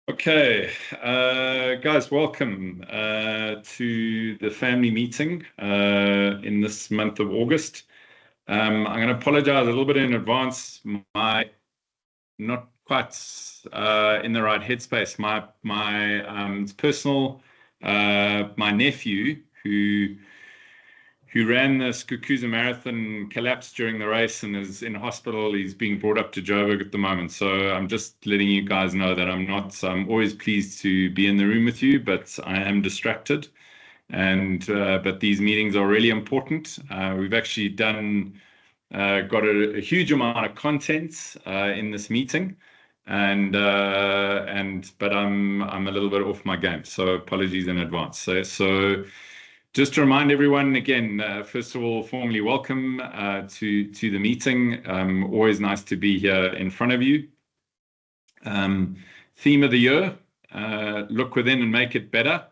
Okay, guys, welcome to the family meeting in this month of August. I'm going to apologize a little bit in advance. My not quite in the right headspace. My it's personal. My nephew who ran the Skukuza Marathon collapsed during the race and is in hospital. He's being brought up to Joburg at the moment. So I'm just letting you guys know that I'm always pleased to be in the room with you, but I am distracted. But these meetings are really important. We've actually got a huge amount of content in this meeting. But I'm a little bit off my game, so apologies in advance. So just to remind everyone again, first of all, formally welcome to the meeting. Always nice to be here in front of you. Theme of the year: look within and make it better.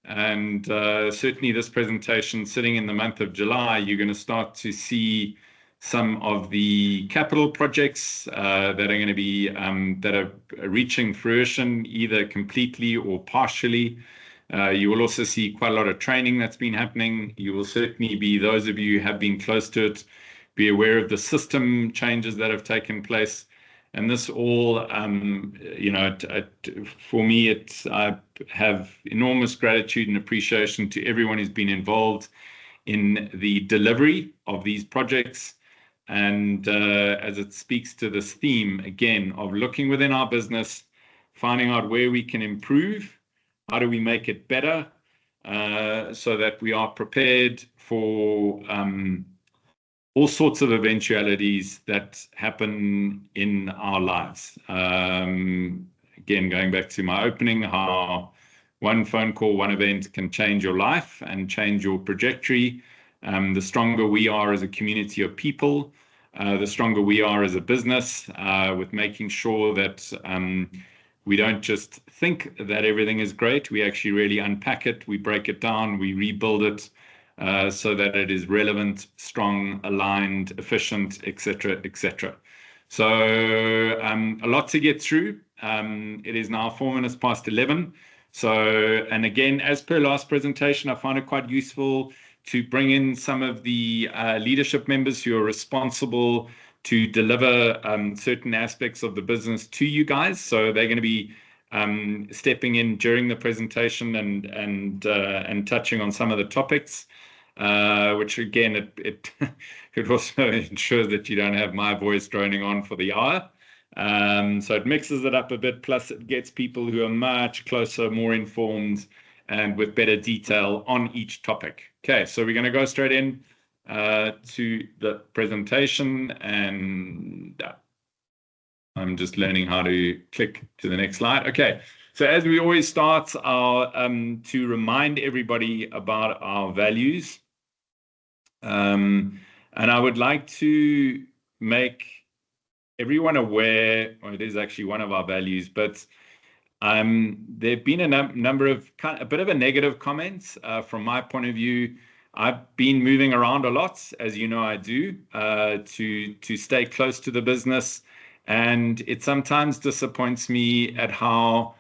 And certainly this presentation, sitting in the month of July, you're going to start to see some of the capital projects that are going to be that are reaching fruition, either completely or partially. You will also see quite a lot of training that's been happening. You will certainly be, those of you who have been close to it, be aware of the system changes that have taken place. And this all, for me, I have enormous gratitude and appreciation to everyone who's been involved in the delivery of these projects. And as it speaks to this theme, again, of looking within our business, finding out where we can improve. How do we make it better so that we are prepared for all sorts of eventualities that happen in our lives? Again, going back to my opening, how one phone call, one event can change your life and change your trajectory. The stronger we are as a community of people, the stronger we are as a business, with making sure that we don't just think that everything is great. We actually really unpack it. We break it down. We rebuild it so that it is relevant, strong, aligned, efficient, etc., etc. So a lot to get through. It is now 4 minutes past 11. So, and again, as per last presentation, I found it quite useful to bring in some of the leadership members who are responsible to deliver certain aspects of the business to you guys. So they're going to be stepping in during the presentation and touching on some of the topics, which again, it also ensures that you don't have my voice droning on for the hour. So it mixes it up a bit, plus it gets people who are much closer, more informed, and with better detail on each topic. Okay, so we're going to go straight in to the presentation, and I'm just learning how to click to the next slide. Okay, so as we always start, to remind everybody about our values, and I would like to make everyone aware, or it is actually one of our values, but there have been a number of a bit of a negative comments from my point of view. I've been moving around a lot, as you know I do, to stay close to the business, and it sometimes disappoints me at how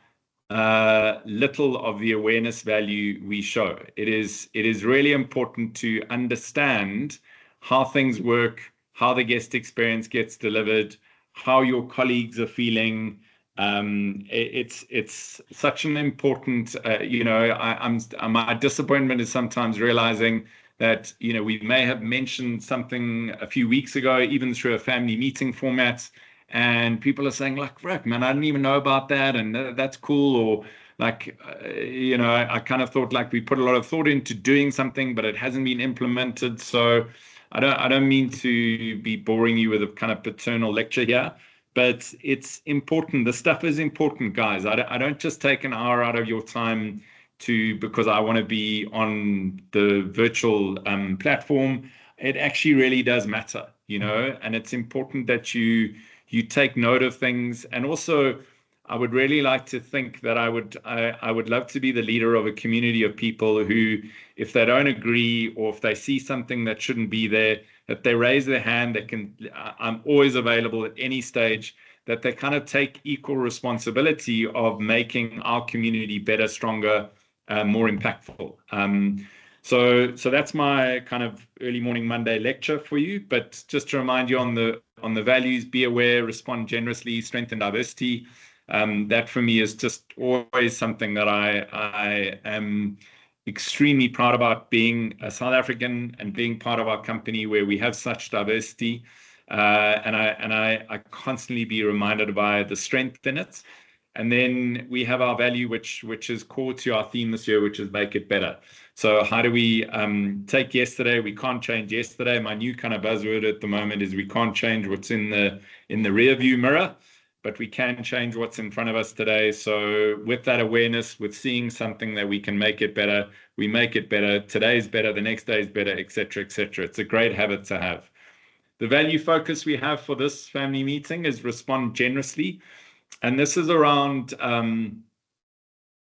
little of the awareness value we show. It is really important to understand how things work, how the guest experience gets delivered, how your colleagues are feeling. It's such an important, my disappointment is sometimes realizing that, we may have mentioned something a few weeks ago, even through a family meeting format, and people are saying like, right, man, I didn't even know about that. And that's cool. Or like, I kind of thought like we put a lot of thought into doing something, but it hasn't been implemented. So I don't mean to be boring you with a kind of paternal lecture here. But it's important. The stuff is important, guys. I don't just take an hour out of your time because I want to be on the virtual platform. It actually really does matter, and it's important that you take note of things. And also, I would really like to think that I would love to be the leader of a community of people who, if they don't agree or if they see something that shouldn't be there, that they raise their hand. I'm always available at any stage, that they kind of take equal responsibility of making our community better, stronger, more impactful. So that's my kind of early morning Monday lecture for you. But just to remind you on the values: be aware, respond generously, strengthen diversity. That for me is just always something that I am extremely proud about, being a South African and being part of our company where we have such diversity. And I constantly be reminded by the strength in it. And then we have our value, which is core to our theme this year, which is make it better. So how do we take yesterday? We can't change yesterday. My new kind of buzzword at the moment is we can't change what's in the rear view mirror, but we can change what's in front of us today. So with that awareness, with seeing something that we can make it better, we make it better. Today's better, the next day is better, etc., etc. It's a great habit to have. The value focus we have for this family meeting is respond generously. And this is around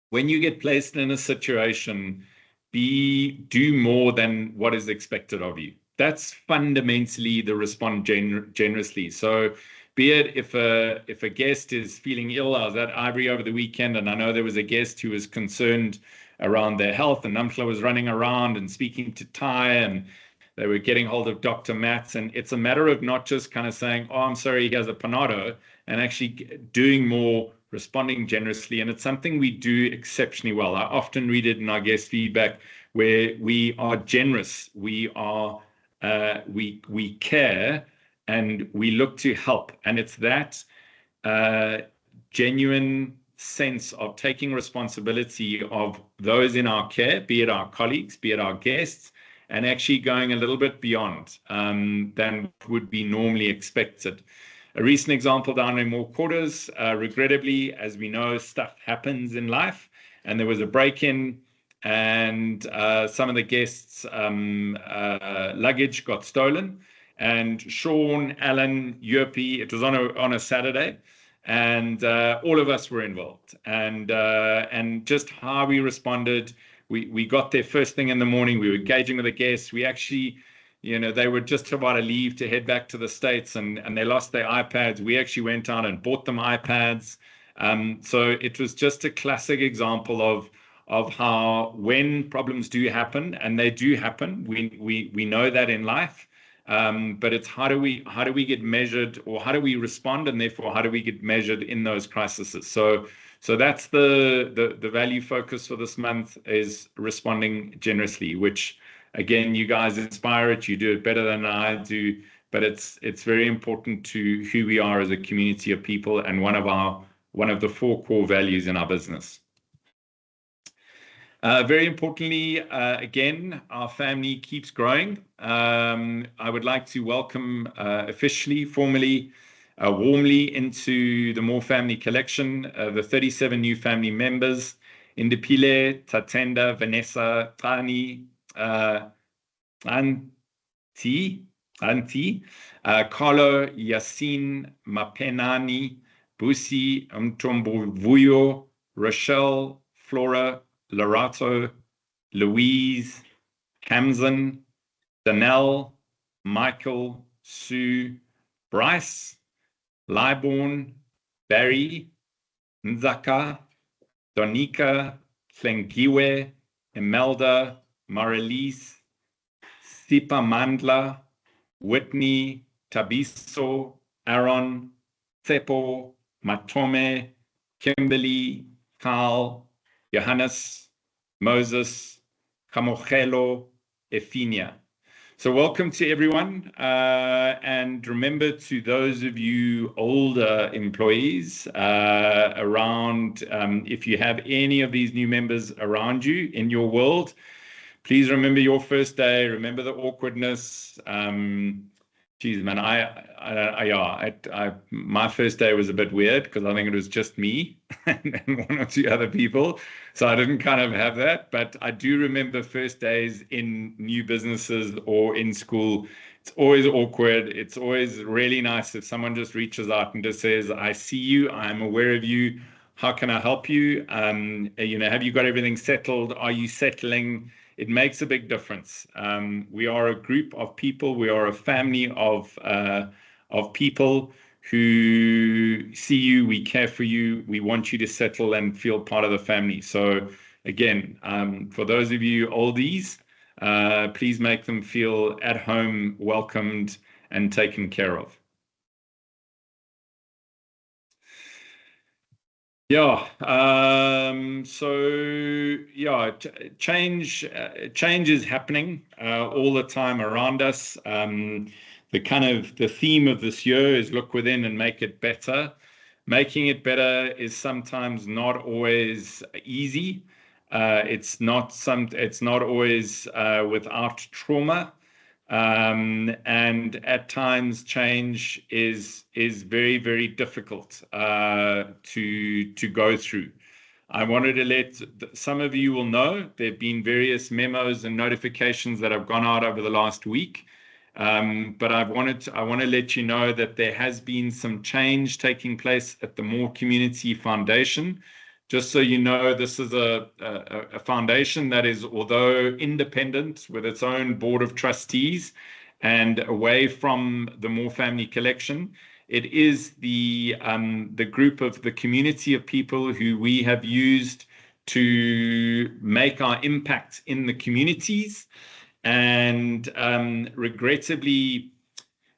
when you get placed in a situation, do more than what is expected of you. That's fundamentally the respond generously. So be it if a guest is feeling ill. I was at Ivory over the weekend, and I know there was a guest who was concerned around their health, and Namhla was running around and speaking to Ty, and they were getting hold of Dr. Matz. And it's a matter of not just kind of saying, oh, I'm sorry, he has a panado, and actually doing more, responding generously. And it's something we do exceptionally well. I often read it in our guest feedback where we are generous, we care, and we look to help. And it's that genuine sense of taking responsibility of those in our care, be it our colleagues, be it our guests, and actually going a little bit beyond than would be normally expected. A recent example down in Moore Quarters, regrettably, as we know, stuff happens in life, and there was a break-in, and some of the guests' luggage got stolen. And Sean, Alan, Yurpi, it was on a Saturday, and all of us were involved. And just how we responded, we got there first thing in the morning. We were engaging with the guests. We actually, they were just about to leave to head back to the States, and they lost their iPads. We actually went out and bought them iPads. So it was just a classic example of how when problems do happen, and they do happen, we know that in life. But it's how do we get measured, or how do we respond, and therefore how do we get measured in those crises? So that's the value focus for this month, is responding generously, which again, you guys inspire it. You do it better than I do, but it's very important to who we are as a community of people, and one of the 4 core values in our business. Very importantly, again, our family keeps growing. I would like to welcome officially, formally, warmly into the More Family Collection, the 37 new family members: Indipile, Tatenda, Vanessa, Tani, Anti, Carlo, Yasin, Mapenani, Busi, Mtombovuyo, Rochelle, Flora, Lorato, Louise, Hamzan, Danelle, Michael, Sue, Bryce, Liborn, Barry, Nzaka, Donika, Tlengiwe, Imelda, Marilise, Sipa Mandla, Whitney, Tabiso, Aaron, Tsepo, Matome, Kimberly, Carl, Johannes, Moses, Kamogelo, Efinia. So welcome to everyone. And remember, to those of you older employees around, if you have any of these new members around you in your world, please remember your first day. Remember the awkwardness. Geez, man, my first day was a bit weird because I think it was just me and 1 or 2 other people. So I didn't kind of have that. But I do remember first days in new businesses or in school. It's always awkward. It's always really nice if someone just reaches out and just says, I see you. I'm aware of you. How can I help you? Have you got everything settled? Are you settling? It makes a big difference. We are a group of people. We are a family of people who see you, we care for you, we want you to settle and feel part of the family. So again, for those of you oldies, please make them feel at home, welcomed, and taken care of. Yeah. Change is happening all the time around us. The theme of this year is look within and make it better. Making it better is sometimes not always easy. It's not always without trauma. And at times change is very, very difficult to go through. I wanted to let some of you will know there have been various memos and notifications that have gone out over the last week. But I want to let you know that there has been some change taking place at the More Community Foundation. Just so you know, this is a foundation that is, although independent with its own board of trustees and away from the More Family Collection, it is the group of the community of people who we have used to make our impact in the communities. And regrettably,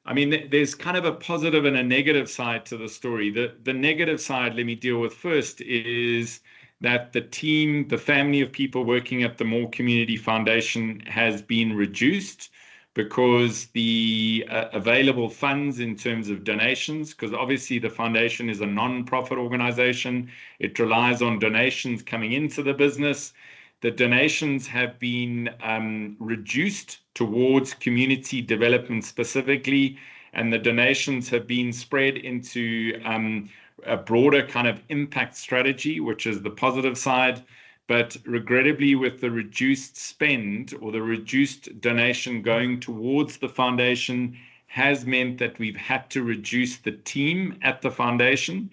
I mean, there's kind of a positive and a negative side to the story. The negative side, let me deal with first, is that the team, the family of people working at the More Community Foundation has been reduced because the available funds in terms of donations, because obviously the foundation is a non-profit organization, it relies on donations coming into the business. The donations have been reduced towards community development specifically, and the donations have been spread into a broader kind of impact strategy, which is the positive side. But regrettably, with the reduced spend or the reduced donation going towards the foundation has meant that we've had to reduce the team at the foundation.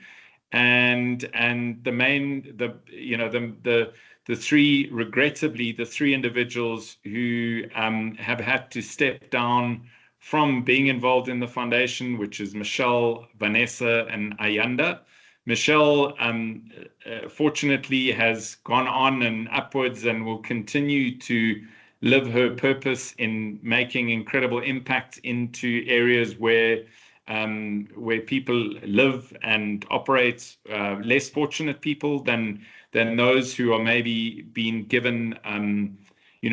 And regrettably, the three individuals who have had to step down from being involved in the foundation, which is Michelle, Vanessa, and Ayanda. Michelle, fortunately, has gone on and upwards and will continue to live her purpose in making incredible impact into areas where people live and operate, less fortunate people than those who are maybe being given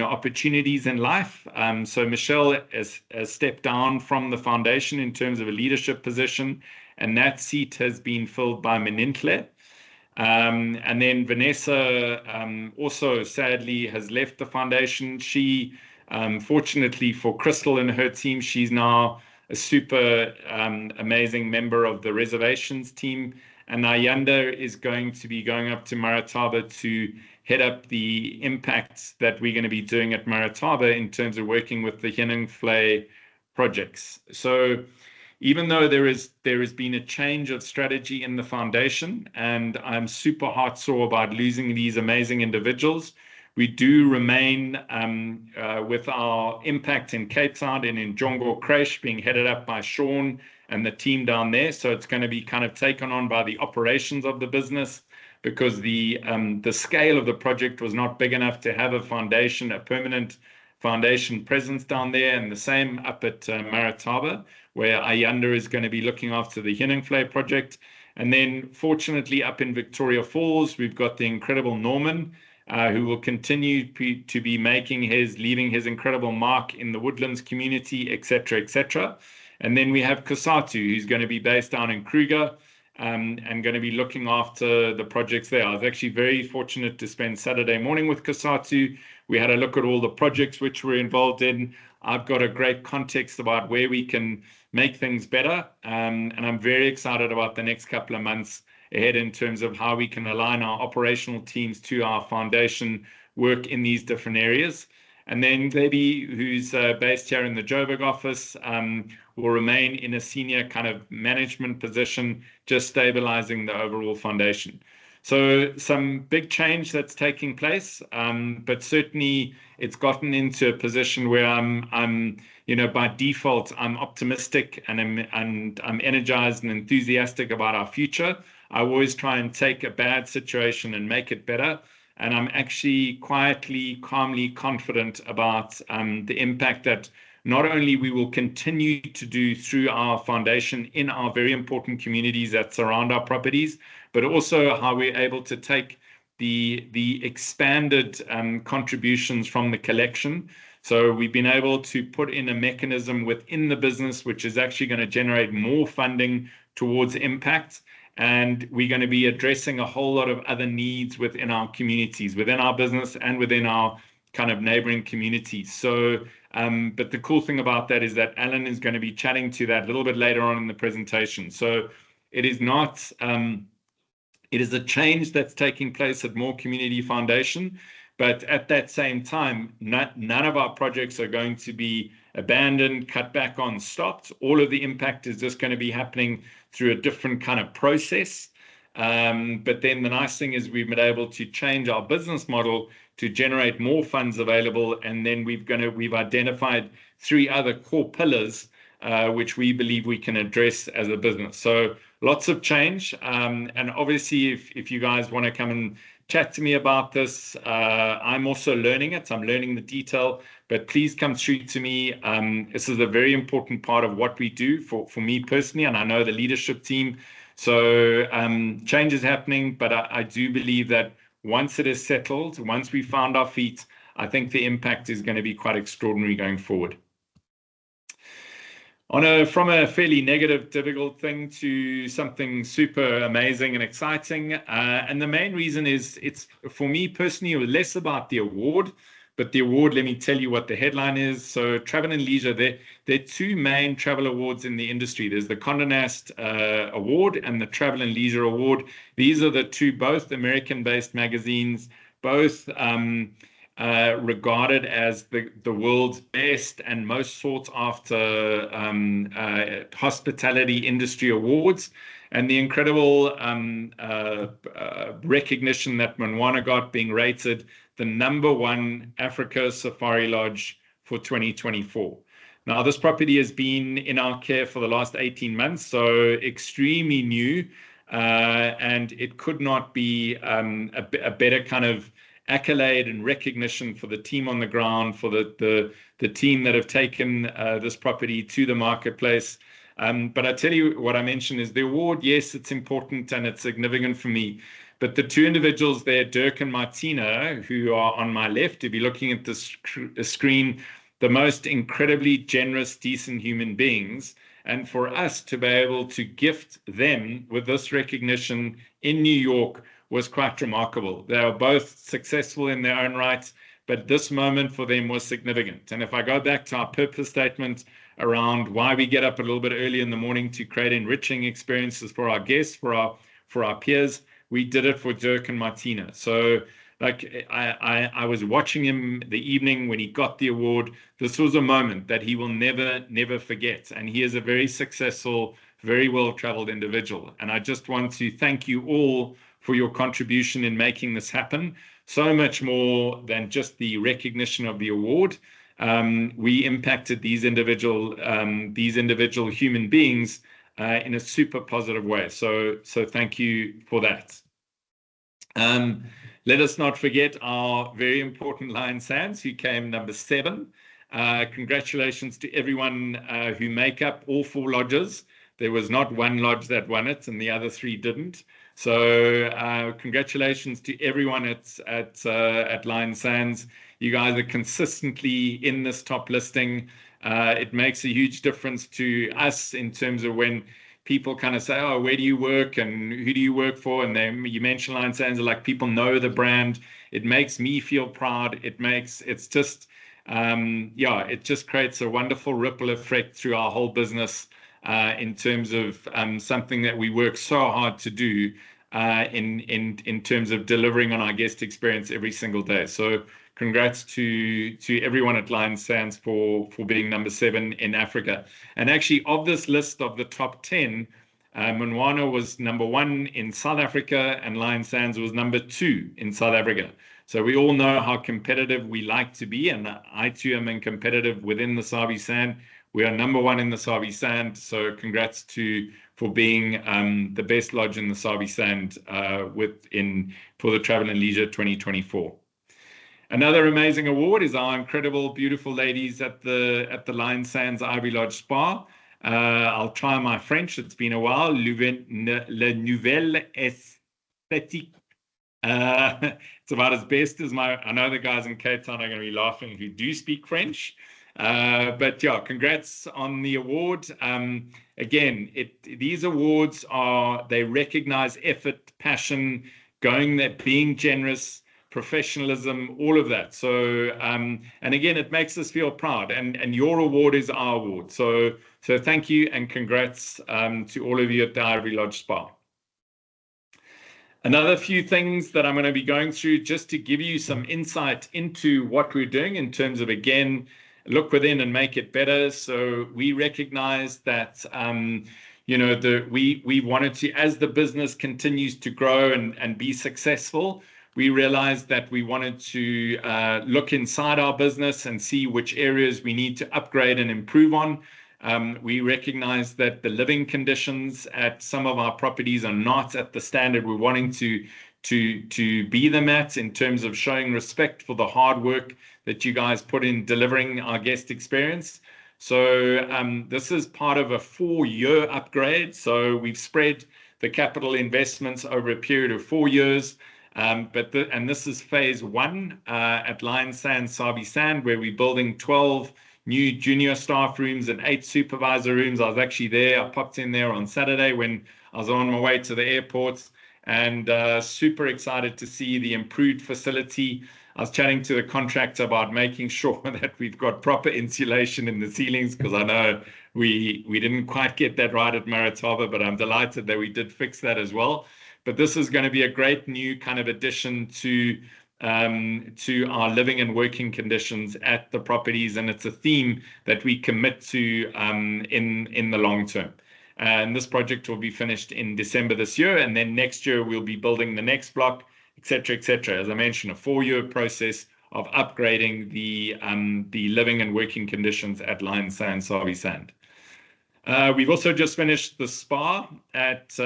opportunities in life. So Michelle has stepped down from the foundation in terms of a leadership position, and that seat has been filled by Menintle. And then Vanessa also sadly has left the foundation. She, fortunately for Crystal and her team, she's now a super amazing member of the reservations team. And Ayanda is going to be going up to Marataba to head up the impacts that we're going to be doing at Marataba in terms of working with the Heuningvlei projects. So even though there has been a change of strategy in the foundation, and I'm super heartsore about losing these amazing individuals, we do remain with our impact in Cape Town and in Jongo Crash being headed up by Sean and the team down there. So it's going to be kind of taken on by the operations of the business, because the scale of the project was not big enough to have a permanent foundation presence down there. And the same up at Marataba, where Ayanda is going to be looking after the Heuningvlei project. And then fortunately up in Victoria Falls, we've got the incredible Norman, who will continue to be leaving his incredible mark in the Woodlands community, etc., etc. And then we have Kasatu, who's going to be based down in Kruger, and going to be looking after the projects there. I was actually very fortunate to spend Saturday morning with Kasatu. We had a look at all the projects which we're involved in. I've got a great context about where we can make things better, and I'm very excited about the next couple of months ahead in terms of how we can align our operational teams to our foundation work in these different areas. And then Debbie, who's based here in the Joburg office, will remain in a senior kind of management position, just stabilizing the overall foundation. So some big change that's taking place, but certainly it's gotten into a position where I'm by default, I'm optimistic and I'm energized and enthusiastic about our future. I always try and take a bad situation and make it better. And I'm actually quietly, calmly confident about the impact that not only we will continue to do through our foundation in our very important communities that surround our properties, but also how we're able to take the expanded contributions from the collection. So we've been able to put in a mechanism within the business, which is actually going to generate more funding towards impact. And we're going to be addressing a whole lot of other needs within our communities, within our business and within our kind of neighboring communities. So, but the cool thing about that is that Alan is going to be chatting to that a little bit later on in the presentation. So it is not, it is a change that's taking place at More Community Foundation, but at that same time, none of our projects are going to be abandoned, cut back on, stopped. All of the impact is just going to be happening through a different kind of process. But then the nice thing is we've been able to change our business model to generate more funds available. And then we've identified 3 other core pillars, which we believe we can address as a business. So lots of change. And obviously, if you guys want to come and chat to me about this, I'm also learning it. I'm learning the detail, but please come through to me. This is a very important part of what we do for me personally, and I know the leadership team. So change is happening, but I do believe that once it is settled, once we found our feet, I think the impact is going to be quite extraordinary going forward. From a fairly negative, difficult thing to something super amazing and exciting. And the main reason is it's, for me personally, it was less about the award, but the award, let me tell you what the headline is. So Travel and Leisure, there are 2 main travel awards in the industry. There's the Condé Nast Award and the Travel and Leisure Award. These are the 2 both American-based magazines, both regarded as the world's best and most sought after hospitality industry awards. And the incredible recognition that Moana got, being rated the #1 Africa Safari Lodge for 2024. Now, this property has been in our care for the last 18 months, so extremely new, and it could not be a better kind of accolade and recognition for the team on the ground, for the team that have taken this property to the marketplace. But I tell you, what I mentioned is the award. Yes, it's important and it's significant for me. But the 2 individuals there, Dirk and Martina, who are on my left, if you're looking at the screen, the most incredibly generous, decent human beings. And for us to be able to gift them with this recognition in New York was quite remarkable. They are both successful in their own right, but this moment for them was significant. And if I go back to our purpose statement around why we get up a little bit early in the morning to create enriching experiences for our guests, for our peers, we did it for Dirk and Martina. So like I was watching him the evening when he got the award. This was a moment that he will never forget. And he is a very successful, very well-traveled individual. And I just want to thank you all for your contribution in making this happen. So much more than just the recognition of the award. We impacted these individual human beings in a super positive way. So thank you for that. Let us not forget our very important Lion Sands, who came #7. Congratulations to everyone who make up all 4 lodges. There was not one lodge that won it, and the other 3 didn't. So congratulations to everyone at Lion Sands. You guys are consistently in this top listing. It makes a huge difference to us in terms of when people kind of say, oh, where do you work and who do you work for? And then you mention Lion Sands, like people know the brand. It makes me feel proud. It just creates a wonderful ripple effect through our whole business in terms of something that we work so hard to do in terms of delivering on our guest experience every single day. So congrats to everyone at Lion Sands for being #7 in Africa. And actually, of this list of the top 10, Monwana was number 1 in South Africa, and Lion Sands was number 2 in South Africa. So we all know how competitive we like to be, and I too am competitive within the Sabi Sand. We are number 1 in the Sabi Sand, so congrats for being the best lodge in the Sabi Sand for the Travel and Leisure 2024. Another amazing award is our incredible, beautiful ladies at the Lion Sands Ivy Lodge Spa. I'll try my French. It's been a while. Le Nouvelle Esthétique. It's about as best as I know the guys in Cape Town are going to be laughing who do speak French. But yeah, congrats on the award. Again, these awards they recognize effort, passion, going there, being generous, professionalism, all of that. So, and again, it makes us feel proud, and your award is our award. So thank you and congrats to all of you at the Ivy Lodge Spa. Another few things that I'm going to be going through just to give you some insight into what we're doing in terms of, again, look within and make it better. So we recognize that, we wanted to, as the business continues to grow and be successful, we realized that we wanted to look inside our business and see which areas we need to upgrade and improve on. We recognize that the living conditions at some of our properties are not at the standard we're wanting to be them at, in terms of showing respect for the hard work that you guys put in delivering our guest experience. So this is part of a 4-year upgrade. So we've spread the capital investments over a period of 4 years. And this is phase 1 at Lion Sands Sabi Sand, where we're building 12 new junior staff rooms and 8 supervisor rooms. I was actually there. I popped in there on Saturday when I was on my way to the airport, and super excited to see the improved facility. I was chatting to the contractor about making sure that we've got proper insulation in the ceilings, because I know we didn't quite get that right at Maratava, but I'm delighted that we did fix that as well. But this is going to be a great new kind of addition to our living and working conditions at the properties, and it's a theme that we commit to in the long term. And this project will be finished in December this year, and then next year we'll be building the next block, etc., etc. As I mentioned, a 4-year process of upgrading the living and working conditions at Lion Sands Sabi Sand. We've also just finished the spa at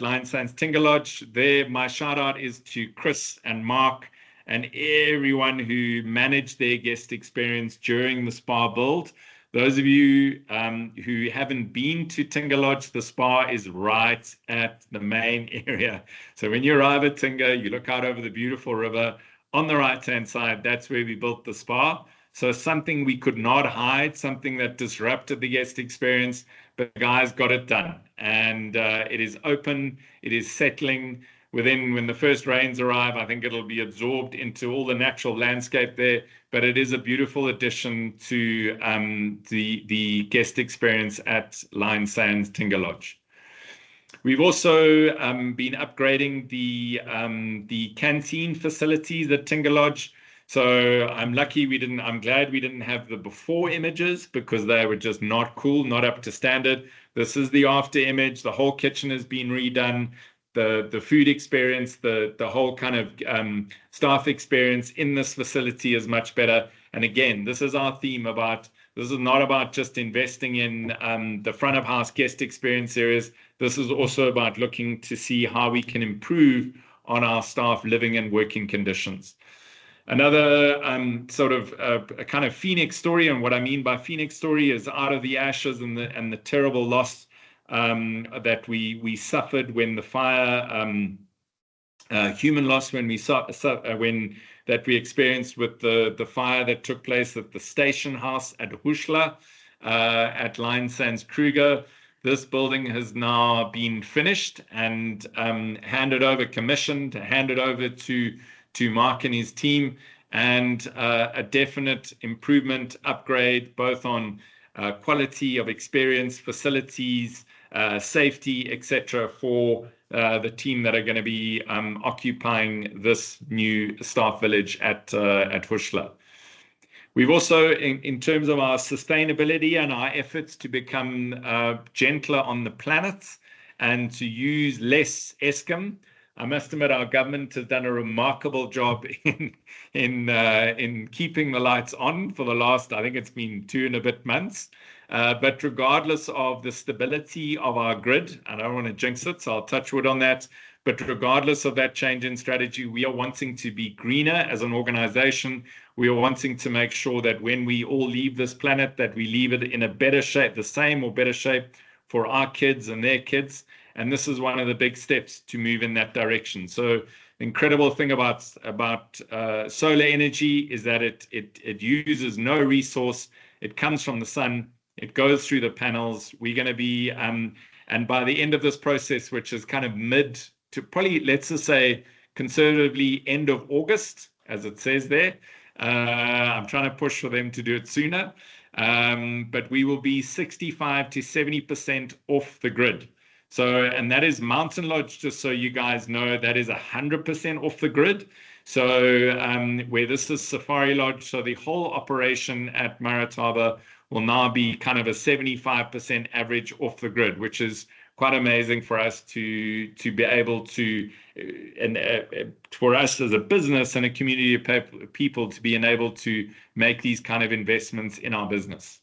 Lion Sands Tinga Lodge. There, my shout out is to Chris and Mark and everyone who managed their guest experience during the spa build. Those of you who haven't been to Tinga Lodge, the spa is right at the main area. So when you arrive at Tinga, you look out over the beautiful river. On the right-hand side, that's where we built the spa. So something we could not hide, something that disrupted the guest experience, but the guys got it done. And it is open, it is settling. When the first rains arrive, I think it'll be absorbed into all the natural landscape there, but it is a beautiful addition to the guest experience at Lion Sands Tinga Lodge. We've also been upgrading the canteen facilities at Tinga Lodge. So I'm glad we didn't have the before images, because they were just not cool, not up to standard. This is the after image. The whole kitchen has been redone. The food experience, the whole kind of staff experience in this facility is much better. And again, this is our theme this is not about just investing in the front of house guest experience areas. This is also about looking to see how we can improve on our staff living and working conditions. Another sort of a kind of Phoenix story, and what I mean by Phoenix story is out of the ashes and the terrible loss that we suffered when the fire, human loss when we experienced with the fire that took place at the station house at Hushla at Lion Sands Kruger. This building has now been finished and commissioned, handed over to Mark and his team, and a definite improvement, upgrade, both on quality of experience, facilities, safety, etc., for the team that are going to be occupying this new staff village at Hushla. We've also, in terms of our sustainability and our efforts to become gentler on the planet and to use less Eskom. I must admit, our government has done a remarkable job in keeping the lights on for the last, I think it's been 2 and a bit months. But regardless of the stability of our grid, I don't want to jinx it, so I'll touch wood on that. But regardless of that change in strategy, we are wanting to be greener as an organization. We are wanting to make sure that when we all leave this planet, that we leave it in a better shape, the same or better shape for our kids and their kids. And this is one of the big steps to move in that direction. So the incredible thing about solar energy is that it uses no resource. It comes from the sun. It goes through the panels. We're going to be, and by the end of this process, which is kind of mid to probably, let's just say, conservatively end of August, as it says there. I'm trying to push for them to do it sooner. But we will be 65 to 70% off the grid. So, and that is Mountain Lodge, just so you guys know, that is 100% off the grid. So where this is Safari Lodge, so the whole operation at Marataba will now be kind of a 75% average off the grid, which is quite amazing for us to be able to, and for us as a business and a community of people to be enabled to make these kind of investments in our business.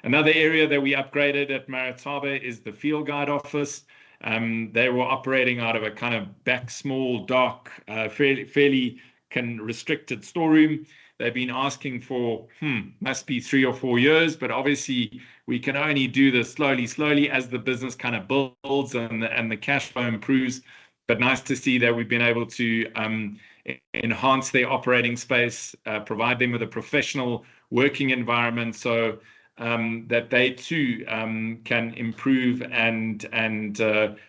Another area that we upgraded at Marataba is the field guide office. They were operating out of a kind of back, small, dark, fairly restricted storeroom. They've been asking for, must be 3 or 4 years, but obviously we can only do this slowly as the business kind of builds and the cash flow improves. But nice to see that we've been able to enhance their operating space, provide them with a professional working environment, so that they too can improve and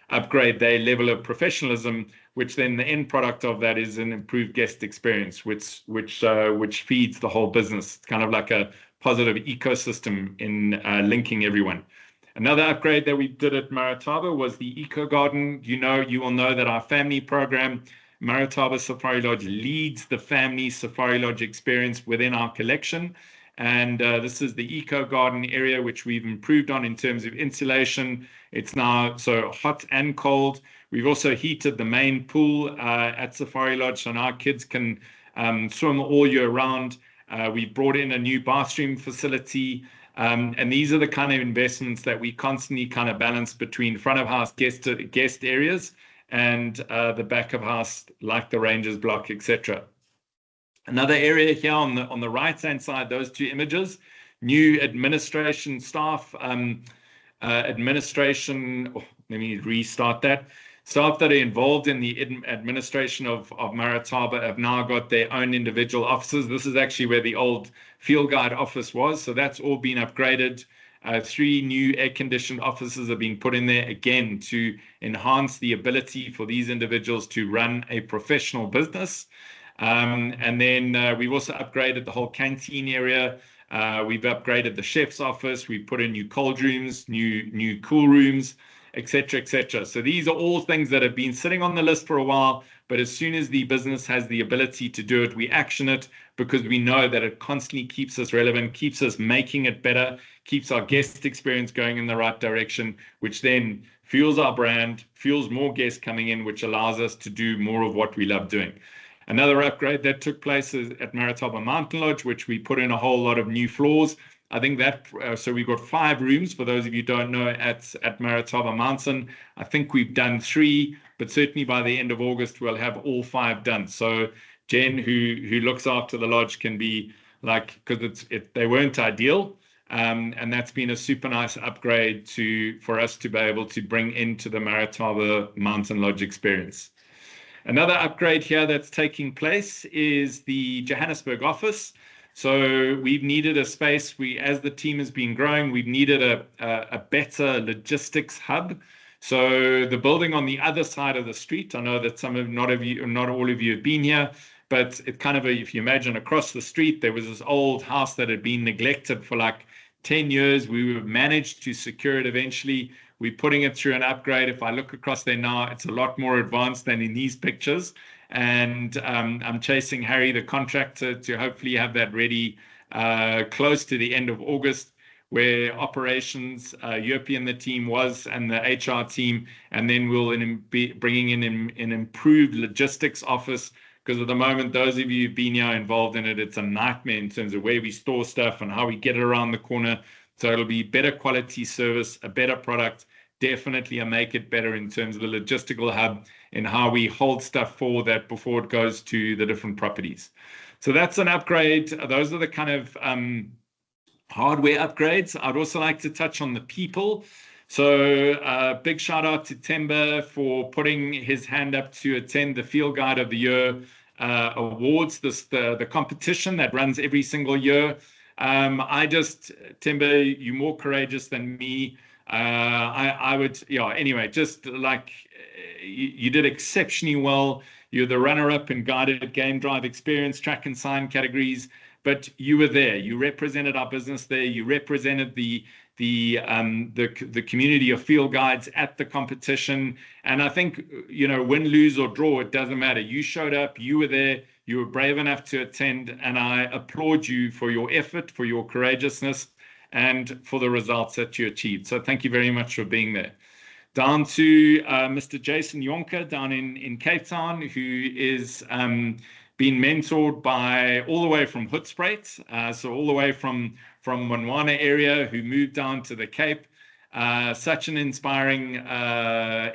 upgrade their level of professionalism, which then the end product of that is an improved guest experience, which feeds the whole business. It's kind of like a positive ecosystem in linking everyone. Another upgrade that we did at Marataba was the Eco Garden. You will know that our family program, Marataba Safari Lodge, leads the family Safari Lodge experience within our collection. And this is the Eco Garden area, which we've improved on in terms of insulation. It's now so hot and cold. We've also heated the main pool at Safari Lodge, so now kids can swim all year round. We brought in a new bathroom facility. And these are the kind of investments that we constantly kind of balance between front of house guest areas and the back of house, like the Rangers block, etc. Another area here on the right-hand side, those 2 images, new administration staff, let me restart that. Staff that are involved in the administration of Marataba have now got their own individual offices. This is actually where the old field guide office was. So that's all been upgraded. 3 new air-conditioned offices are being put in there, again, to enhance the ability for these individuals to run a professional business. And then we've also upgraded the whole canteen area. We've upgraded the chef's office. We've put in new cold rooms, new cool rooms, etc., etc. So these are all things that have been sitting on the list for a while, but as soon as the business has the ability to do it, we action it, because we know that it constantly keeps us relevant, keeps us making it better, keeps our guest experience going in the right direction, which then fuels our brand, fuels more guests coming in, which allows us to do more of what we love doing. Another upgrade that took place is at Marataba Mountain Lodge, which we put in a whole lot of new floors. I think that, so we've got 5 rooms, for those of you who don't know, at Marataba Mountain. I think we've done 3, but certainly by the end of August, we'll have all 5 done. So Jen, who looks after the lodge, can be like, because they weren't ideal. And that's been a super nice upgrade for us to be able to bring into the Marataba Mountain Lodge experience. Another upgrade here that's taking place is the Johannesburg office. So we've needed a space. As the team has been growing, we've needed a better logistics hub. So the building on the other side of the street, I know that not all of you have been here, but it kind of, if you imagine across the street, there was this old house that had been neglected for like 10 years. We managed to secure it eventually. We're putting it through an upgrade. If I look across there now, it's a lot more advanced than in these pictures. And I'm chasing Harry, the contractor, to hopefully have that ready close to the end of August. where operations, Europe and the team was, and the HR team, and then we'll be bringing in an improved logistics office, because at the moment, those of you who've been here involved in it, it's a nightmare in terms of where we store stuff and how we get it around the corner. So it'll be better quality service, a better product, definitely a make it better in terms of the logistical hub and how we hold stuff for that before it goes to the different properties. So that's an upgrade. Those are the kind of hardware upgrades. I'd also like to touch on the people. So big shout out to Temba for putting his hand up to attend the Field Guide of the Year awards, the competition that runs every single year. Temba, you're more courageous than me. I would, anyway, just like you did exceptionally well. You're the runner-up in guided game drive experience, track and sign categories, but you were there. You represented our business there. You represented the community of field guides at the competition. And I think, win, lose, or draw, it doesn't matter. You showed up, you were there, you were brave enough to attend, and I applaud you for your effort, for your courageousness, and for the results that you achieved. So thank you very much for being there. Down to Mr. Jason Jonker down in Cape Town, who is been mentored by all the way from Hoedspruit, so all the way from Monwana area, who moved down to the Cape. Such an inspiring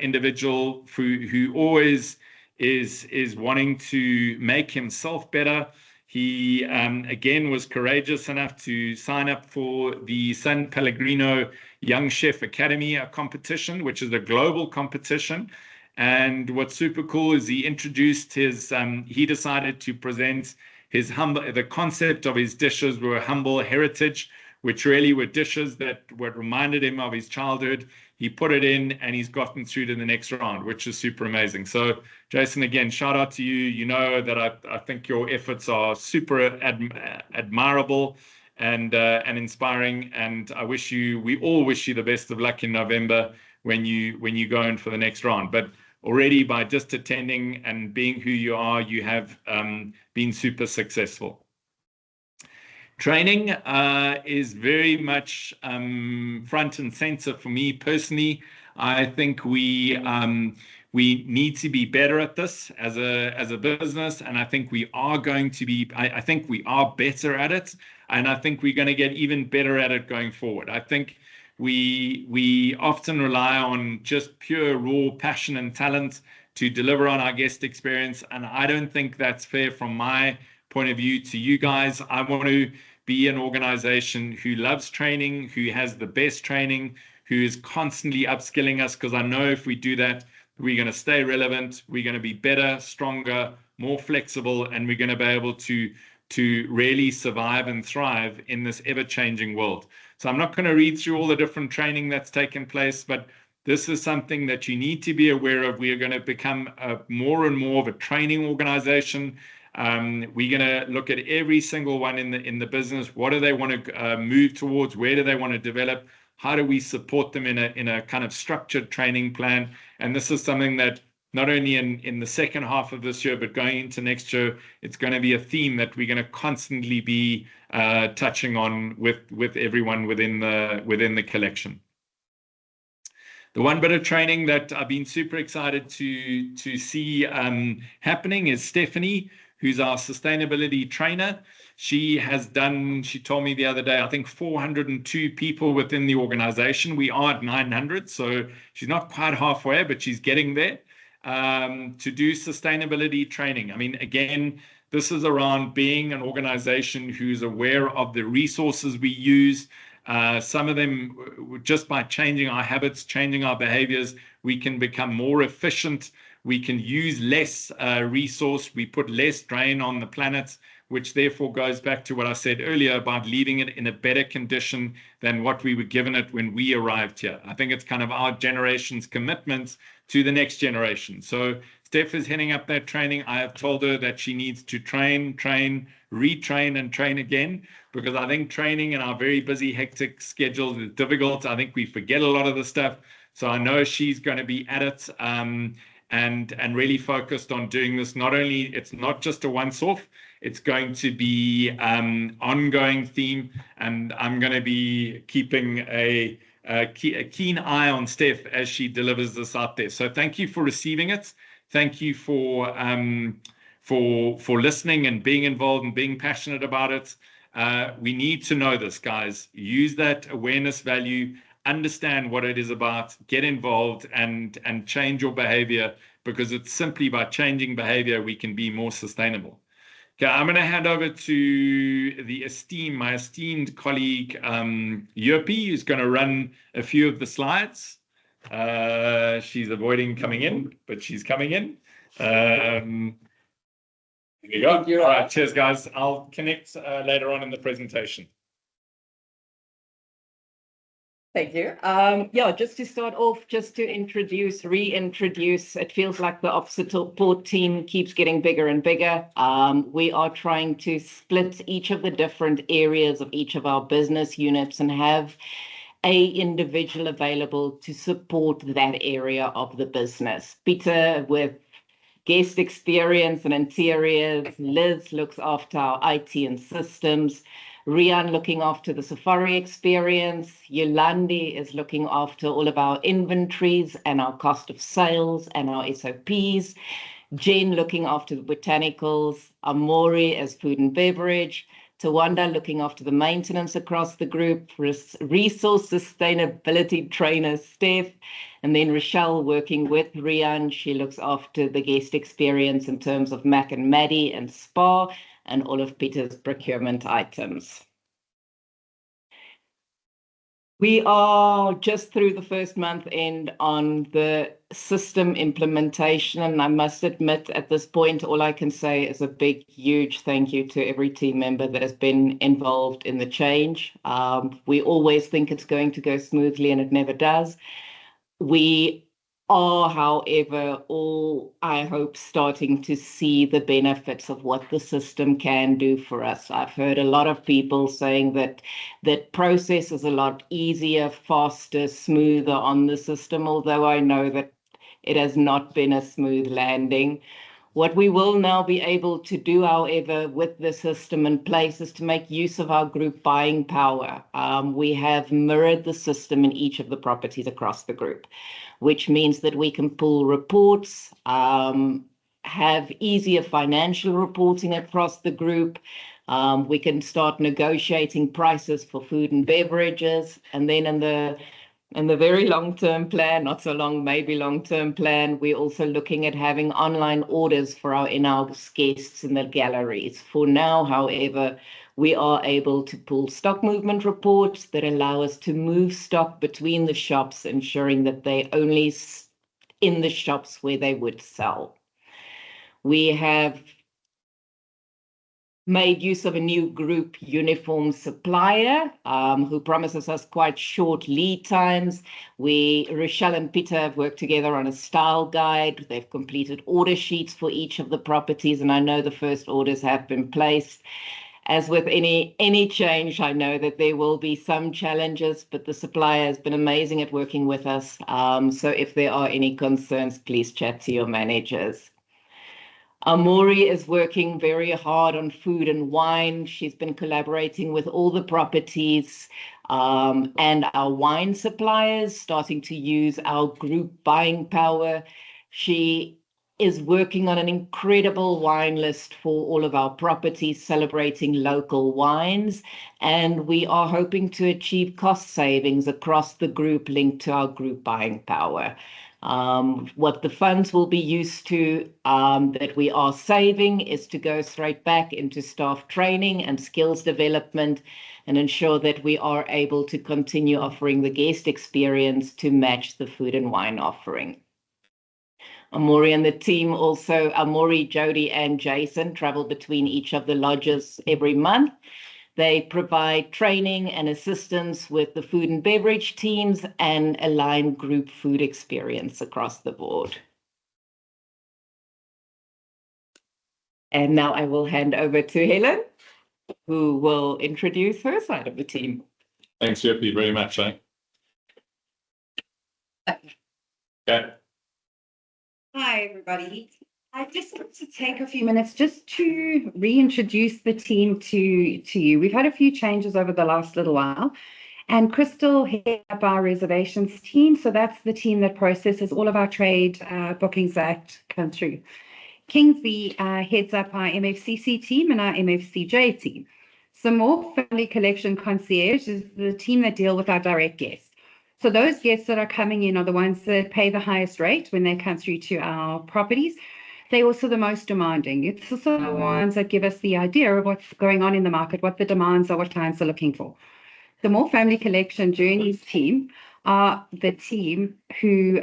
individual who always is wanting to make himself better. He, again, was courageous enough to sign up for the San Pellegrino Young Chef Academy competition, which is a global competition. And what's super cool is he introduced he decided to present the concept of his dishes were humble heritage, which really were dishes that what reminded him of his childhood. He put it in and he's gotten through to the next round, which is super amazing. So Jason, again, shout out to you. You know that I think your efforts are super admirable and inspiring. And we all wish you the best of luck in November when you go in for the next round. But already by just attending and being who you are, you have been super successful. Training is very much front and center for me personally. I think we need to be better at this as a business, and I think we are going to be. I think we are better at it, and I think we're going to get even better at it going forward. I think we often rely on just pure raw passion and talent to deliver on our guest experience, and I don't think that's fair from my point of view to you guys. I want to be an organization who loves training, who has the best training, who is constantly upskilling us, because I know if we do that, we're going to stay relevant, we're going to be better, stronger, more flexible, and we're going to be able to really survive and thrive in this ever-changing world. So I'm not going to read through all the different training that's taken place, but this is something that you need to be aware of. We are going to become more and more of a training organization. We're going to look at every single one in the business. What do they want to move towards? Where do they want to develop? How do we support them in a kind of structured training plan? And this is something that not only in the second half of this year, but going into next year, it's going to be a theme that we're going to constantly be touching on with everyone within the collection. The one bit of training that I've been super excited to see happening is Stephanie, who's our sustainability trainer. She told me the other day, I think 402 people within the organization. We are at 900, so she's not quite halfway, but she's getting there to do sustainability training. I mean, again, this is around being an organization who's aware of the resources we use. Some of them, just by changing our habits, changing our behaviors, we can become more efficient. We can use less resource. We put less drain on the planet, which therefore goes back to what I said earlier about leaving it in a better condition than what we were given it when we arrived here. I think it's kind of our generation's commitment to the next generation. So Steph is heading up that training. I have told her that she needs to train, retrain, and train again, because I think training in our very busy, hectic schedules is difficult. I think we forget a lot of the stuff. So I know she's going to be at it. and really focused on doing this. It's not just a once-off, it's going to be ongoing theme, and I'm going to be keeping a keen eye on Steph as she delivers this out there. So thank you for receiving it. Thank you for listening and being involved and being passionate about it. We need to know this, guys. Use that awareness value, understand what it is about, get involved, and change your behavior, because it's simply by changing behavior we can be more sustainable. Okay, I'm going to hand over to my esteemed colleague, Yopi, who's going to run a few of the slides. She's avoiding coming in, but she's coming in. There you go. All right, cheers, guys. I'll connect later on in the presentation. Thank you. Yeah, just to start off, just to reintroduce, it feels like the ops support team keeps getting bigger and bigger. We are trying to split each of the different areas of each of our business units and have an individual available to support that area of the business. Peter with guest experience and interiors, Liz looks after our IT and systems, Rian looking after the safari experience, Yolandi is looking after all of our inventories and our cost of sales and our SOPs, Jen looking after the botanicals, Amori as food and beverage, Tawanda looking after the maintenance across the group, resource sustainability trainer Steph, and then Rochelle working with Rian. She looks after the guest experience in terms of Mac and Maddie and Spa, and all of Peter's procurement items. We are just through the first month end on the system implementation, and I must admit at this point, all I can say is a big, huge thank you to every team member that has been involved in the change. We always think it's going to go smoothly, and it never does. We are, however, all, I hope, starting to see the benefits of what the system can do for us. I've heard a lot of people saying that process is a lot easier, faster, smoother on the system, although I know that it has not been a smooth landing. What we will now be able to do, however, with the system in place is to make use of our group buying power. We have mirrored the system in each of the properties across the group, which means that we can pull reports, have easier financial reporting across the group. We can start negotiating prices for food and beverages, and then in the very long-term plan, not so long, maybe long-term plan, we're also looking at having online orders for our in-house guests in the galleries. For now, however, we are able to pull stock movement reports that allow us to move stock between the shops, ensuring that they only in the shops where they would sell. We have made use of a new group uniform supplier who promises us quite short lead times. Rochelle and Peter have worked together on a style guide. They've completed order sheets for each of the properties, and I know the first orders have been placed. As with any change, I know that there will be some challenges, but the supplier has been amazing at working with us. So if there are any concerns, please chat to your managers. Amori is working very hard on food and wine. She's been collaborating with all the properties and our wine suppliers, starting to use our group buying power. She is working on an incredible wine list for all of our properties, celebrating local wines. And we are hoping to achieve cost savings across the group linked to our group buying power. What the funds will be used to that we are saving is to go straight back into staff training and skills development and ensure that we are able to continue offering the guest experience to match the food and wine offering. Amori and the team also, Amori, Jody, and Jason travel between each of the lodges every month. They provide training and assistance with the food and beverage teams and align group food experience across the board. And now I will hand over to Helen, who will introduce her side of the team. Thanks, Yopi, very much. Okay. Hi, everybody. I just want to take a few minutes just to reintroduce the team to you. We've had a few changes over the last little while, and Crystal heads up our reservations team. So that's the team that processes all of our trade bookings that come through. Kingsley heads up our MFCC team and our MFCJ team. So More Family Collection Concierge is the team that deal with our direct guests. So those guests that are coming in are the ones that pay the highest rate when they come through to our properties. They're also the most demanding. It's also the ones that give us the idea of what's going on in the market, what the demands are, what clients are looking for. The More Family Collection Journeys team are the team who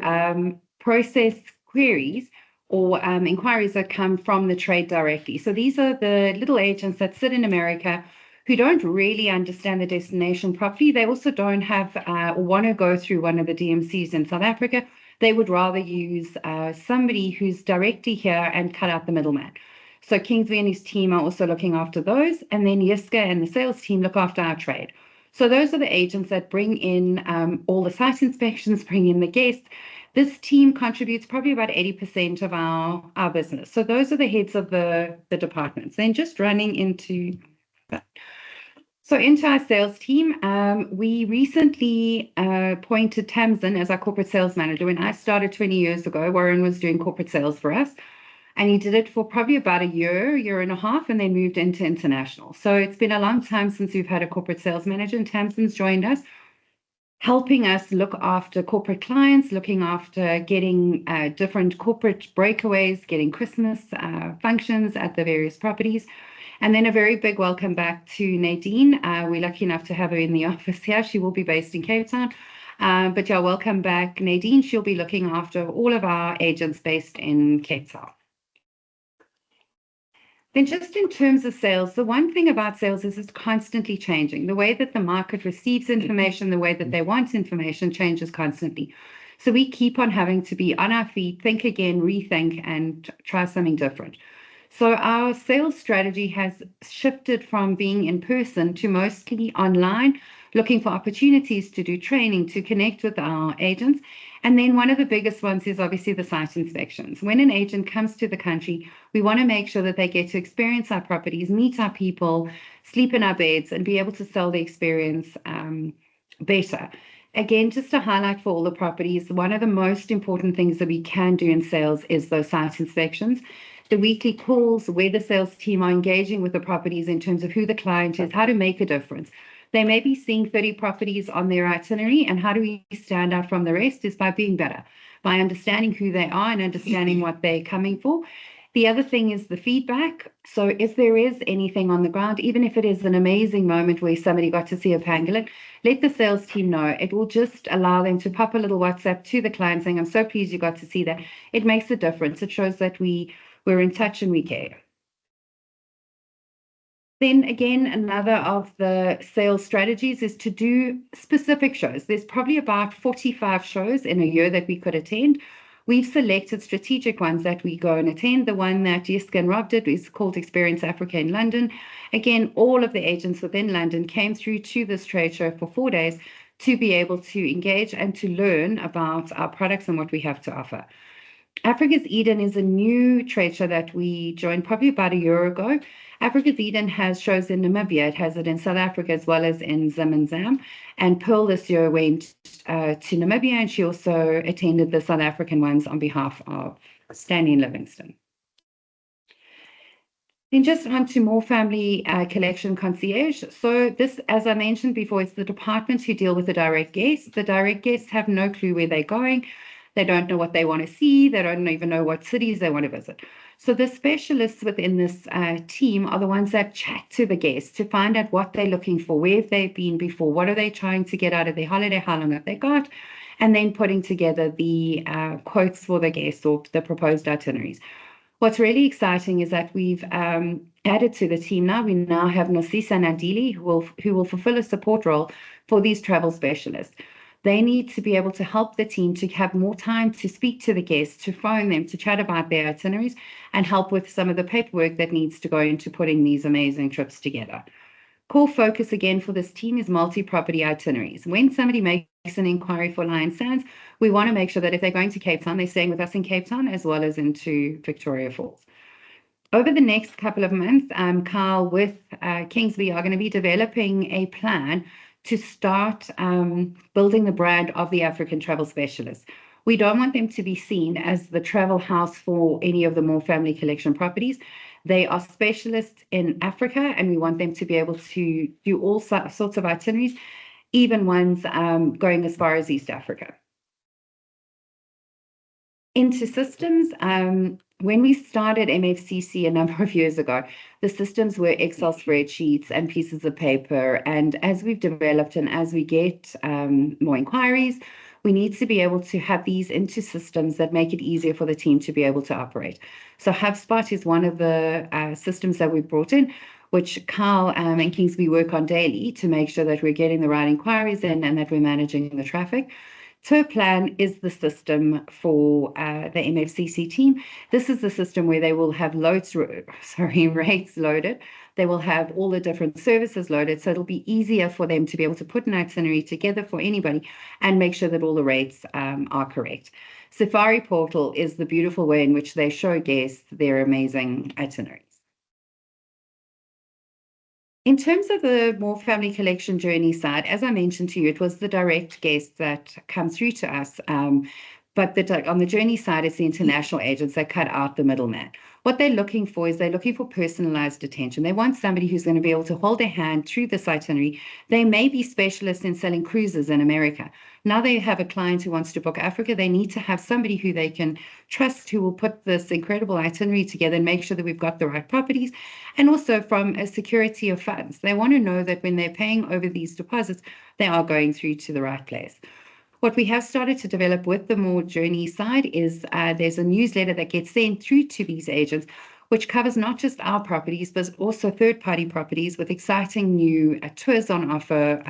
process queries or inquiries that come from the trade directly. So these are the little agents that sit in America who don't really understand the destination properly. They also don't have or want to go through one of the DMCs in South Africa. They would rather use somebody who's directly here and cut out the middleman. So Kingsley and his team are also looking after those. And then Yiska and the sales team look after our trade. So those are the agents that bring in all the site inspections, bring in the guests. This team contributes probably about 80% of our business. So those are the heads of the departments. Then just running into that. So into our sales team, we recently appointed Tamsin as our corporate sales manager. When I started 20 years ago, Warren was doing corporate sales for us. And he did it for probably about a year and a half, and then moved into international. So it's been a long time since we've had a corporate sales manager, and Tamsin's joined us, helping us look after corporate clients, looking after getting different corporate breakaways, getting Christmas functions at the various properties. And then a very big welcome back to Nadine. We're lucky enough to have her in the office here. She will be based in Cape Town. But yeah, welcome back, Nadine. She'll be looking after all of our agents based in Cape Town. Then just in terms of sales, the one thing about sales is it's constantly changing. The way that the market receives information, the way that they want information changes constantly. So we keep on having to be on our feet, think again, rethink, and try something different. So our sales strategy has shifted from being in person to mostly online, looking for opportunities to do training, to connect with our agents. And then one of the biggest ones is obviously the site inspections. When an agent comes to the country, we want to make sure that they get to experience our properties, meet our people, sleep in our beds, and be able to sell the experience better. Again, just to highlight for all the properties, one of the most important things that we can do in sales is those site inspections. The weekly calls where the sales team are engaging with the properties in terms of who the client is, how to make a difference. They may be seeing 30 properties on their itinerary, and how do we stand out from the rest is by being better, by understanding who they are and understanding what they're coming for. The other thing is the feedback. So if there is anything on the ground, even if it is an amazing moment where somebody got to see a pangolin, let the sales team know. It will just allow them to pop a little WhatsApp to the client saying, I'm so pleased you got to see that. It makes a difference. It shows that we're in touch and we care. Then again, another of the sales strategies is to do specific shows. There's probably about 45 shows in a year that we could attend. We've selected strategic ones that we go and attend. The one that Yiska and Rob did is called Experience Africa in London. Again, all of the agents within London came through to this trade show for 4 days to be able to engage and to learn about our products and what we have to offer. Africa's Eden is a new trade show that we joined probably about a year ago. Africa's Eden has shows in Namibia. It has it in South Africa as well as in Zim and Zam. And Pearl this year went to Namibia, and she also attended the South African ones on behalf of Stanley and Livingston. Then just on to More Family Collection Concierge. So this, as I mentioned before, it's the departments who deal with the direct guests. The direct guests have no clue where they're going. They don't know what they want to see. They don't even know what cities they want to visit. So the specialists within this team are the ones that chat to the guests to find out what they're looking for, where have they been before, what are they trying to get out of their holiday, how long have they got, and then putting together the quotes for the guests or the proposed itineraries. What's really exciting is that we've added to the team now. We now have Nosisa Nandili, who will fulfill a support role for these travel specialists. They need to be able to help the team to have more time to speak to the guests, to phone them, to chat about their itineraries, and help with some of the paperwork that needs to go into putting these amazing trips together. Core focus again for this team is multi-property itineraries. When somebody makes an inquiry for Lion Sands, we want to make sure that if they're going to Cape Town, they're staying with us in Cape Town as well as into Victoria Falls. Over the next couple of months, Carl with Kingsby are going to be developing a plan to start building the brand of the African travel specialist. We don't want them to be seen as the travel house for any of the more family collection properties. They are specialists in Africa, and we want them to be able to do all sorts of itineraries, even ones going as far as East Africa. Into systems, when we started MFCC a number of years ago, the systems were Excel spreadsheets and pieces of paper. And as we've developed and as we get more inquiries, we need to be able to have these into systems that make it easier for the team to be able to operate. So HubSpot is one of the systems that we've brought in, which Carl and Kingsby work on daily to make sure that we're getting the right inquiries in and that we're managing the traffic. Tourplan is the system for the MFCC team. This is the system where they will have rates loaded. They will have all the different services loaded, so it'll be easier for them to be able to put an itinerary together for anybody and make sure that all the rates are correct. Safari Portal is the beautiful way in which they show guests their amazing itineraries. In terms of the more family collection journey side, as I mentioned to you, it was the direct guests that come through to us. But on the journey side, it's the international agents that cut out the middleman. What they're looking for is they're looking for personalized attention. They want somebody who's going to be able to hold their hand through this itinerary. They may be specialists in selling cruises in America. Now they have a client who wants to book Africa. They need to have somebody who they can trust, who will put this incredible itinerary together and make sure that we've got the right properties. And also from a security of funds. They want to know that when they're paying over these deposits, they are going through to the right place. What we have started to develop with the more journey side is there's a newsletter that gets sent through to these agents, which covers not just our properties, but also third-party properties with exciting new tours on offer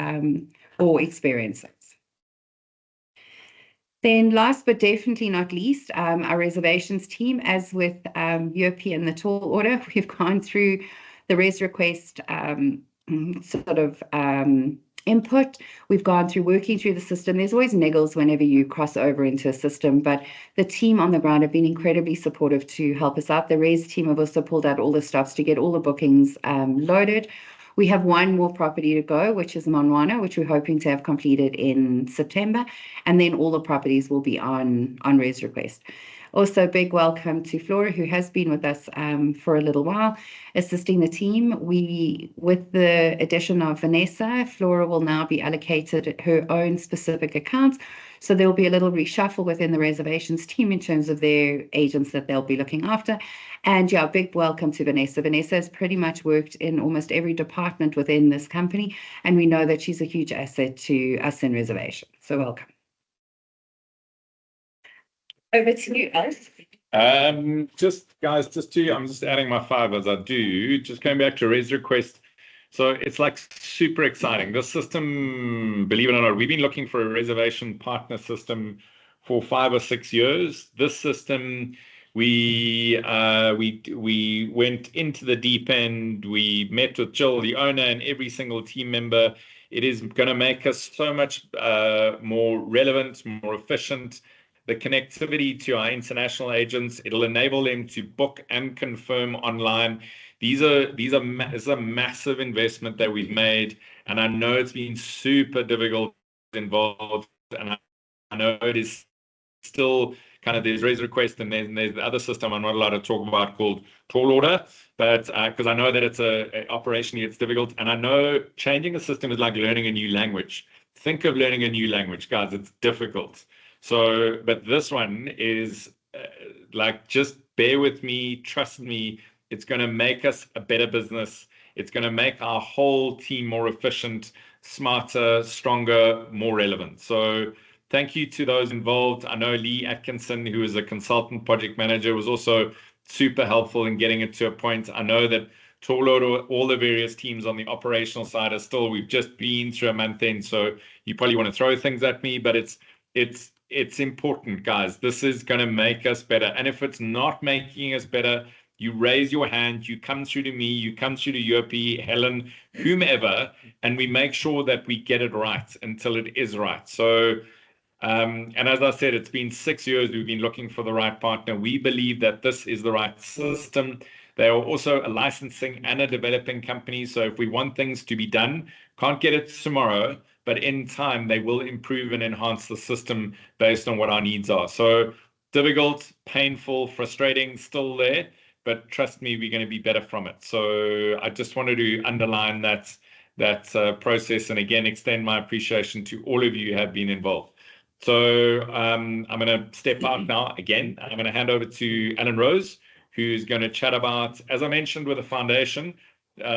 or experiences. Then last but definitely not least, our reservations team, as with European, the tall order, we've gone through the res request input. We've gone through working through the system. There's always niggles whenever you cross over into a system, but the team on the ground have been incredibly supportive to help us out. The res team have also pulled out all the stops to get all the bookings loaded. We have one more property to go, which is Monwana, which we're hoping to have completed in September, and then all the properties will be on res request. Also, big welcome to Flora, who has been with us for a little while, assisting the team. With the addition of Vanessa, Flora will now be allocated her own specific accounts. So there will be a little reshuffle within the reservations team in terms of their agents that they'll be looking after. And yeah, big welcome to Vanessa. Vanessa has pretty much worked in almost every department within this company, and we know that she's a huge asset to us in reservation. So welcome. Over to you, Alice. I'm just adding my 5 as I do. Just going back to res request. So it's like super exciting. This system, believe it or not, we've been looking for a reservation partner system for 5 or 6 years. This system, we went into the deep end. We met with Jill, the owner, and every single team member. It is going to make us so much more relevant, more efficient. The connectivity to our international agents, it'll enable them to book and confirm online. This is a massive investment that we've made, and I know it's been super difficult involved, and I know it is still kind of, there's res request and there's the other system I'm not allowed to talk about called tall order, but because I know that it's operationally it's difficult, and I know changing a system is like learning a new language. Think of learning a new language, guys. It's difficult. So, but this one is like, just bear with me, trust me. It's going to make us a better business. It's going to make our whole team more efficient, smarter, stronger, more relevant. So thank you to those involved. I know Lee Atkinson, who is a consultant project manager, was also super helpful in getting it to a point. I know that all the various teams on the operational side are still, we've just been through a month end, so you probably want to throw things at me, but it's important, guys. This is going to make us better. And if it's not making us better, you raise your hand, you come through to me, you come through to UOP, Helen, whomever, and we make sure that we get it right until it is right. So, and as I said, it's been 6 years we've been looking for the right partner. We believe that this is the right system. They are also a licensing and a developing company. So if we want things to be done, can't get it tomorrow, but in time, they will improve and enhance the system based on what our needs are. So difficult, painful, frustrating, still there, but trust me, we're going to be better from it. So I just wanted to underline that process, and again, extend my appreciation to all of you who have been involved. So I'm going to step out now again. I'm going to hand over to Alan Rose, who's going to chat about, as I mentioned with the foundation,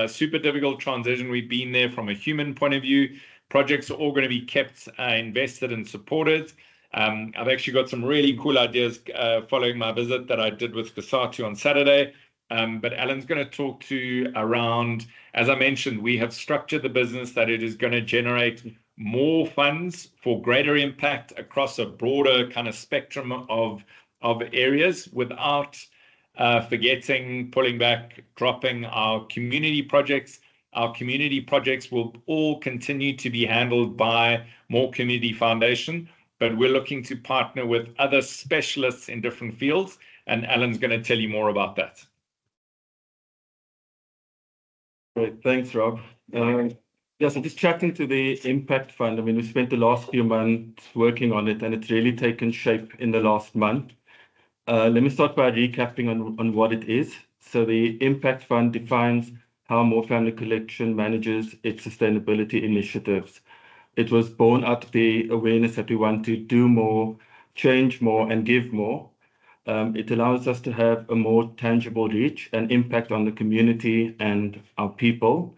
super difficult transition. We've been there from a human point of view. Projects are all going to be kept invested and supported. I've actually got some really cool ideas following my visit that I did with Kasatu on Saturday. But Alan's going to talk to around, as I mentioned, we have structured the business that it is going to generate more funds for greater impact across a broader kind of spectrum of areas without forgetting, pulling back, dropping our community projects. Our community projects will all continue to be handled by More Community Foundation, but we're looking to partner with other specialists in different fields, and Alan's going to tell you more about that. Great, thanks, Rob. Yeah, so just chatting to the Impact Fund, I mean, we spent the last few months working on it, and it's really taken shape in the last month. Let me start by recapping on what it is. So the Impact Fund defines how More Family Collection manages its sustainability initiatives. It was born out of the awareness that we want to do more, change more, and give more. It allows us to have a more tangible reach and impact on the community and our people.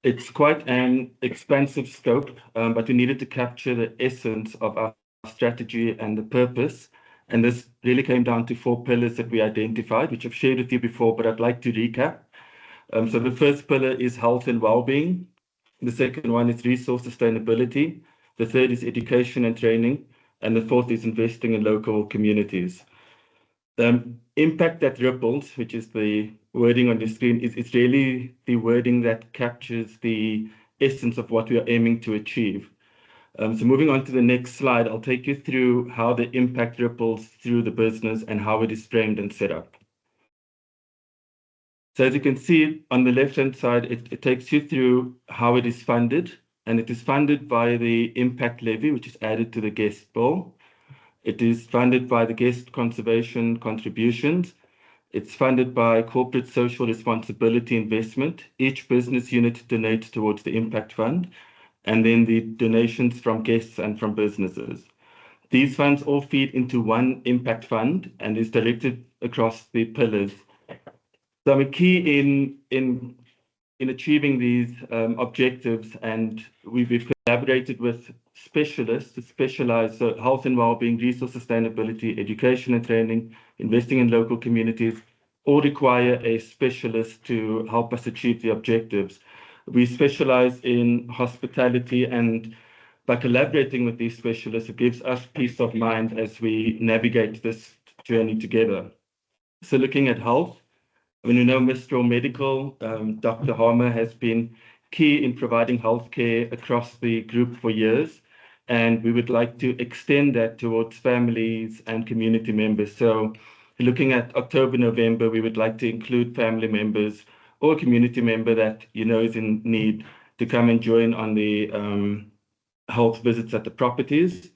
It's quite an expansive scope, but we needed to capture the essence of our strategy and the purpose. And this really came down to 4 pillars that we identified, which I've shared with you before, but I'd like to recap. So the first pillar is health and well-being. The second one is resource sustainability. The third is education and training. And the fourth is investing in local communities. Impact that ripples, which is the wording on the screen, is really the wording that captures the essence of what we are aiming to achieve. So moving on to the next slide, I'll take you through how the impact ripples through the business and how it is framed and set up. So as you can see on the left-hand side, it takes you through how it is funded, and it is funded by the impact levy, which is added to the guest bill. It is funded by the guest conservation contributions. It's funded by corporate social responsibility investment. Each business unit donates towards the impact fund, and then the donations from guests and from businesses. These funds all feed into one impact fund and is directed across the pillars. So I'm a key in achieving these objectives, and we've collaborated with specialists to specialize, so health and well-being, resource sustainability, education and training, investing in local communities, all require a specialist to help us achieve the objectives. We specialize in hospitality, and by collaborating with these specialists, it gives us peace of mind as we navigate this journey together. So looking at health, when you know Mistral Medical, Dr. Harmer has been key in providing healthcare across the group for years, and we would like to extend that towards families and community members. So looking at October, November, we would like to include family members or a community member that you know is in need to come and join on the health visits at the properties.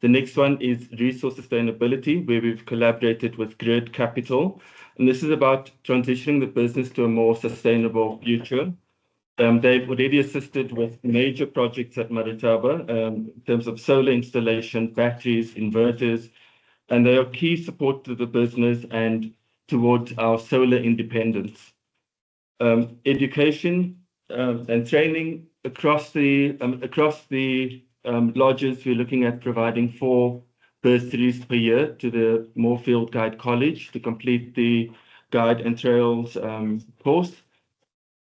The next one is resource sustainability, where we've collaborated with Grid Capital. And this is about transitioning the business to a more sustainable future. They've already assisted with major projects at Maritaba in terms of solar installation, batteries, inverters, and they are key support to the business and towards our solar independence. Education and training across the lodges, we're looking at providing 4 bursaries per year to the Moorfield Guide College to complete the Guide and Trails course.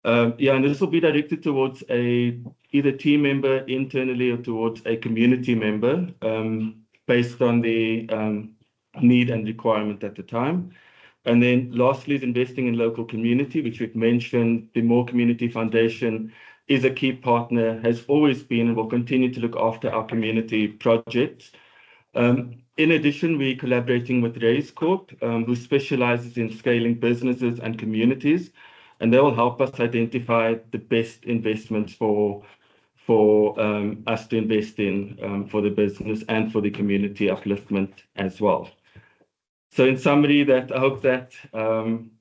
And this will be directed towards either team member internally or towards a community member based on the need and requirement at the time. And then lastly is investing in local community, which we've mentioned. The More Community Foundation is a key partner, has always been, and will continue to look after our community projects. In addition, we're collaborating with Raise Corp, who specializes in scaling businesses and communities, and they will help us identify the best investments for us to invest in for the business and for the community upliftment as well. So in summary, I hope that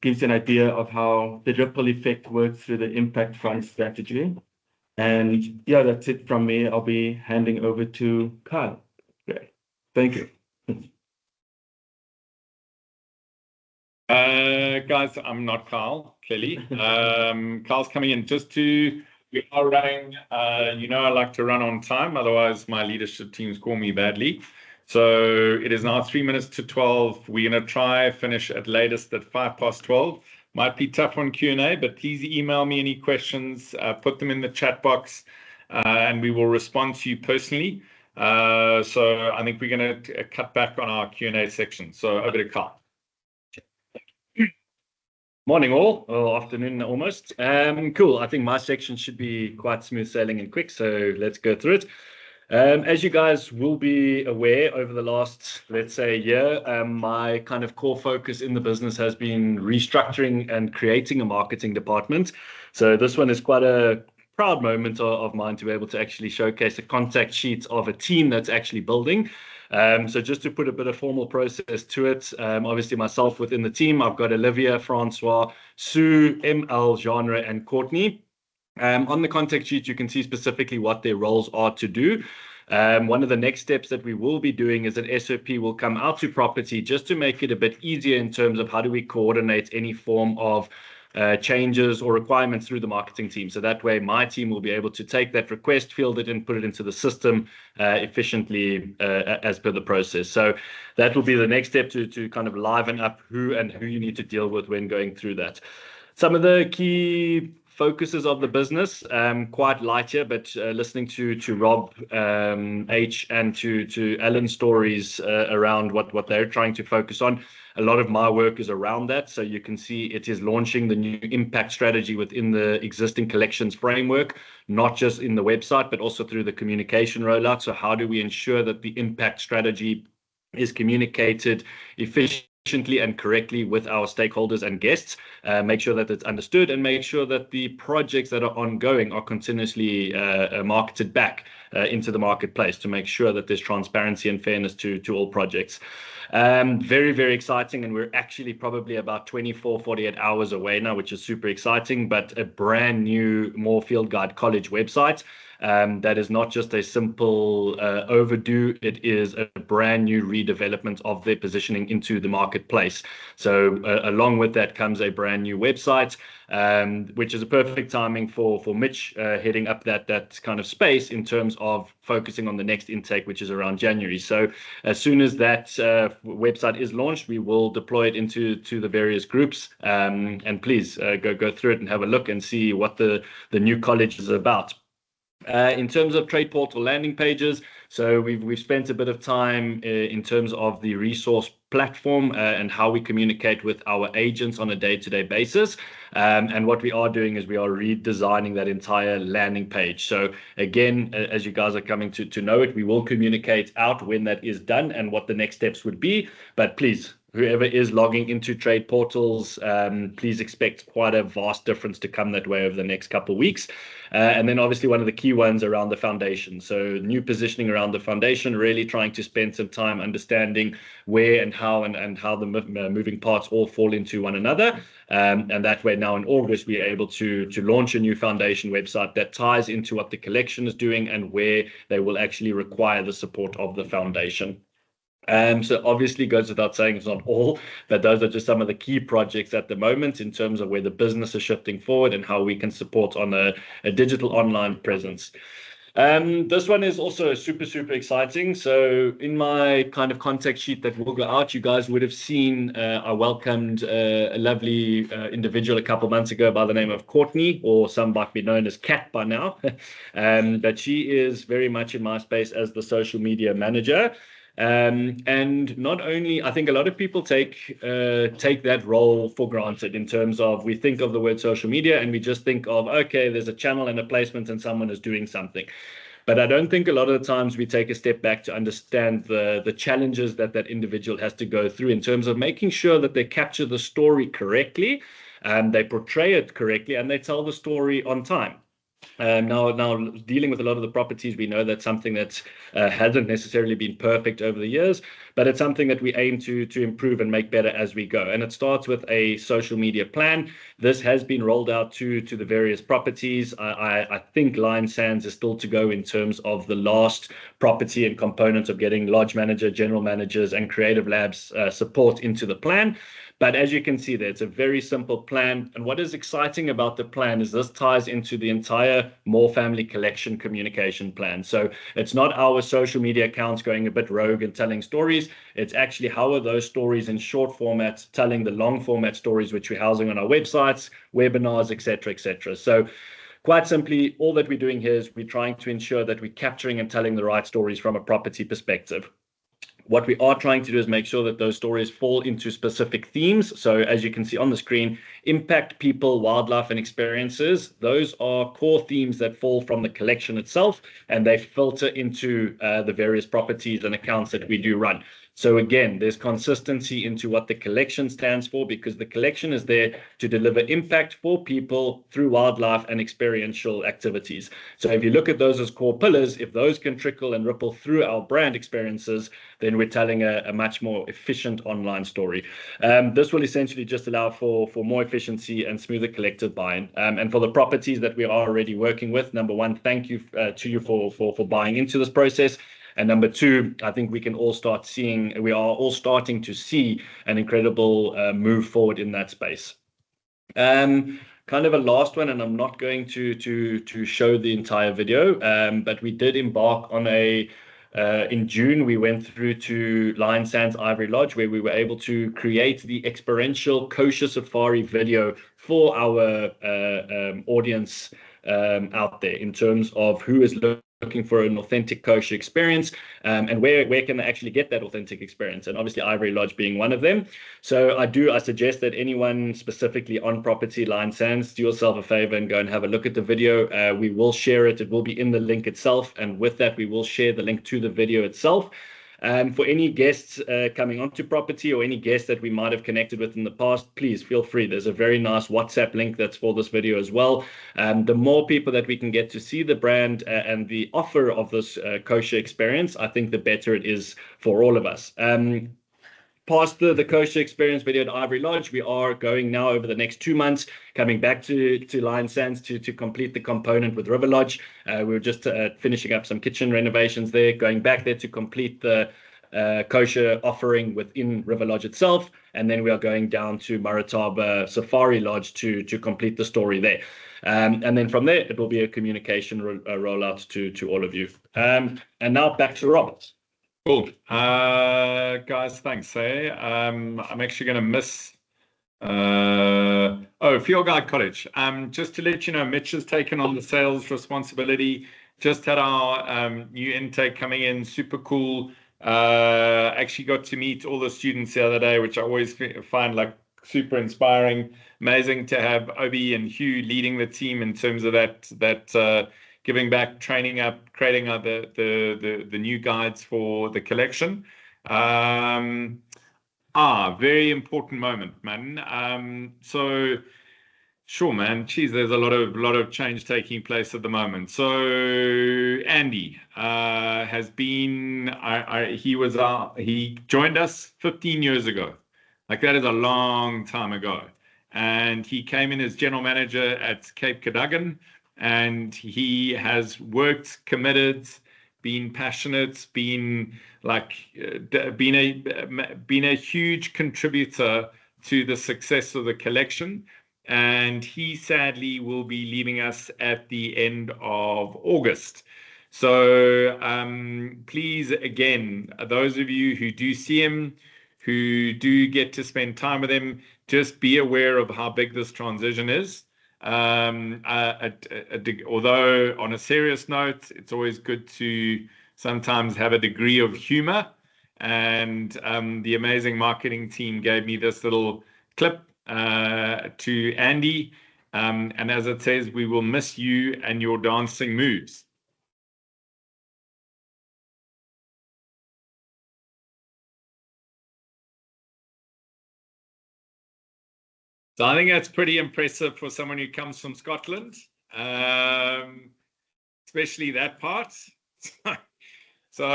gives you an idea of how the ripple effect works through the impact fund strategy. And yeah, that's it from me. I'll be handing over to Kyle. Great. Thank you. Guys, I'm not Kyle, clearly. Kyle's coming in we are running, I like to run on time, otherwise my leadership teams call me badly. So it is now 3 minutes to 12. We're going to try finish at latest at 12:05. Might be tough on Q&A, but please email me any questions, put them in the chat box, and we will respond to you personally. So I think we're going to cut back on our Q&A section. So over to Kyle. Morning all, or afternoon almost. Cool. I think my section should be quite smooth sailing and quick, so let's go through it. As you guys will be aware, over the last, let's say, year, my kind of core focus in the business has been restructuring and creating a marketing department. So this one is quite a proud moment of mine to be able to actually showcase a contact sheet of a team that's actually building. So just to put a bit of formal process to it, obviously myself within the team, I've got Olivia, Francois, Sue, ML, Genre, and Courtney. On the contact sheet, you can see specifically what their roles are to do. One of the next steps that we will be doing is an SOP will come out to property just to make it a bit easier in terms of how do we coordinate any form of changes or requirements through the marketing team. So that way my team will be able to take that request, field it and put it into the system efficiently as per the process. So that will be the next step to kind of liven up who you need to deal with when going through that. Some of the key focuses of the business, quite light here, but listening to Rob H and to Alan's stories around what they're trying to focus on. A lot of my work is around that. So you can see it is launching the new impact strategy within the existing collections framework, not just in the website, but also through the communication rollout. So how do we ensure that the impact strategy is communicated efficiently and correctly with our stakeholders and guests, make sure that it's understood, and make sure that the projects that are ongoing are continuously marketed back into the marketplace to make sure that there's transparency and fairness to all projects. Very, very exciting, and we're actually probably about 48 hours away now, which is super exciting, but a brand new More Field Guide College website. That is not just a simple overdue, it is a brand new redevelopment of their positioning into the marketplace. So along with that comes a brand new website, which is a perfect timing for Mitch heading up that kind of space in terms of focusing on the next intake, which is around January. So as soon as that website is launched, we will deploy it into the various groups, and please go through it and have a look and see what the new college is about. In terms of trade portal landing pages, so we've spent a bit of time in terms of the resource platform and how we communicate with our agents on a day-to-day basis. And what we are doing is we are redesigning that entire landing page. So again, as you guys are coming to know it, we will communicate out when that is done and what the next steps would be. But please, whoever is logging into trade portals, please expect quite a vast difference to come that way over the next couple of weeks. And then obviously one of the key ones around the foundation. So new positioning around the foundation, really trying to spend some time understanding where and how the moving parts all fall into one another. And that way now in August, we are able to launch a new foundation website that ties into what the collection is doing and where they will actually require the support of the foundation. So obviously goes without saying it's not all, but those are just some of the key projects at the moment in terms of where the business is shifting forward and how we can support on a digital online presence. This one is also super, super exciting. So in my kind of contact sheet that will go out, you guys would have seen I welcomed a lovely individual a couple of months ago by the name of Courtney, or some might be known as Kat by now. But she is very much in my space as the social media manager. And not only, I think a lot of people take that role for granted in terms of we think of the word social media and we just think of, okay, there's a channel and a placement and someone is doing something. But I don't think a lot of the times we take a step back to understand the challenges that individual has to go through in terms of making sure that they capture the story correctly, they portray it correctly, and they tell the story on time. Now, dealing with a lot of the properties, we know that's something that hasn't necessarily been perfect over the years, but it's something that we aim to improve and make better as we go. And it starts with a social media plan. This has been rolled out to the various properties. I think Lion Sands is still to go in terms of the last property and components of getting lodge manager, general managers, and creative labs support into the plan. But as you can see there, it's a very simple plan. And what is exciting about the plan is this ties into the entire More Family Collection communication plan. So it's not our social media accounts going a bit rogue and telling stories. It's actually how are those stories in short format telling the long format stories, which we're housing on our websites, webinars, etc., etc. So quite simply, all that we're doing here is we're trying to ensure that we're capturing and telling the right stories from a property perspective. What we are trying to do is make sure that those stories fall into specific themes. So as you can see on the screen, impact, people, wildlife, and experiences. Those are core themes that fall from the collection itself, and they filter into the various properties and accounts that we do run. So again, there's consistency into what the collection stands for, because the collection is there to deliver impact for people through wildlife and experiential activities. So if you look at those as core pillars, if those can trickle and ripple through our brand experiences, then we're telling a much more efficient online story. This will essentially just allow for more efficiency and smoother collective buying. And for the properties that we are already working with, number one, thank you to you for buying into this process. And number two, I think we are all starting to see an incredible move forward in that space. Kind of a last one, and I'm not going to show the entire video, but we did embark on in June, we went through to Lion Sands Ivory Lodge, where we were able to create the experiential kosher safari video for our audience out there in terms of who is looking for an authentic kosher experience, and where can they actually get that authentic experience, and obviously Ivory Lodge being one of them. So I suggest that anyone specifically on property Lion Sands, do yourself a favor and go and have a look at the video. We will share it. It will be in the link itself, and with that we will share the link to the video itself. For any guests coming onto property or any guests that we might have connected with in the past, please feel free. There's a very nice WhatsApp link that's for this video as well. The more people that we can get to see the brand and the offer of this kosher experience, I think the better it is for all of us. Past the kosher experience video at Ivory Lodge, we are going now over the next 2 months, coming back to Lion Sands to complete the component with River Lodge. We're just finishing up some kitchen renovations there, going back there to complete the kosher offering within River Lodge itself. And then we are going down to Marataba Safari Lodge to complete the story there. And then from there, it will be a communication rollout to all of you. And now back to Robert. Cool. Guys, thanks. I'm actually going to miss Field Guide Cottage. Just to let you know, Mitch has taken on the sales responsibility. Just had our new intake coming in, super cool. Actually got to meet all the students the other day, which I always find like super inspiring. Amazing to have Obi and Hugh leading the team in terms of that giving back, training up, creating the new guides for the collection. Very important moment, man. So sure, man. Geez, there's a lot of change taking place at the moment. So Andy has been. He joined us 15 years ago. Like that is a long time ago, and he came in as general manager at Cape Cadogan. And he has worked, committed, been passionate, been a huge contributor to the success of the collection. And he sadly will be leaving us at the end of August. So please, again, those of you who do see him, who do get to spend time with him, just be aware of how big this transition is. Although on a serious note, it's always good to sometimes have a degree of humor and the amazing marketing team gave me this little clip to Andy. And as it says, we will miss you and your dancing moves. So I think that's pretty impressive for someone who comes from Scotland, especially that part. So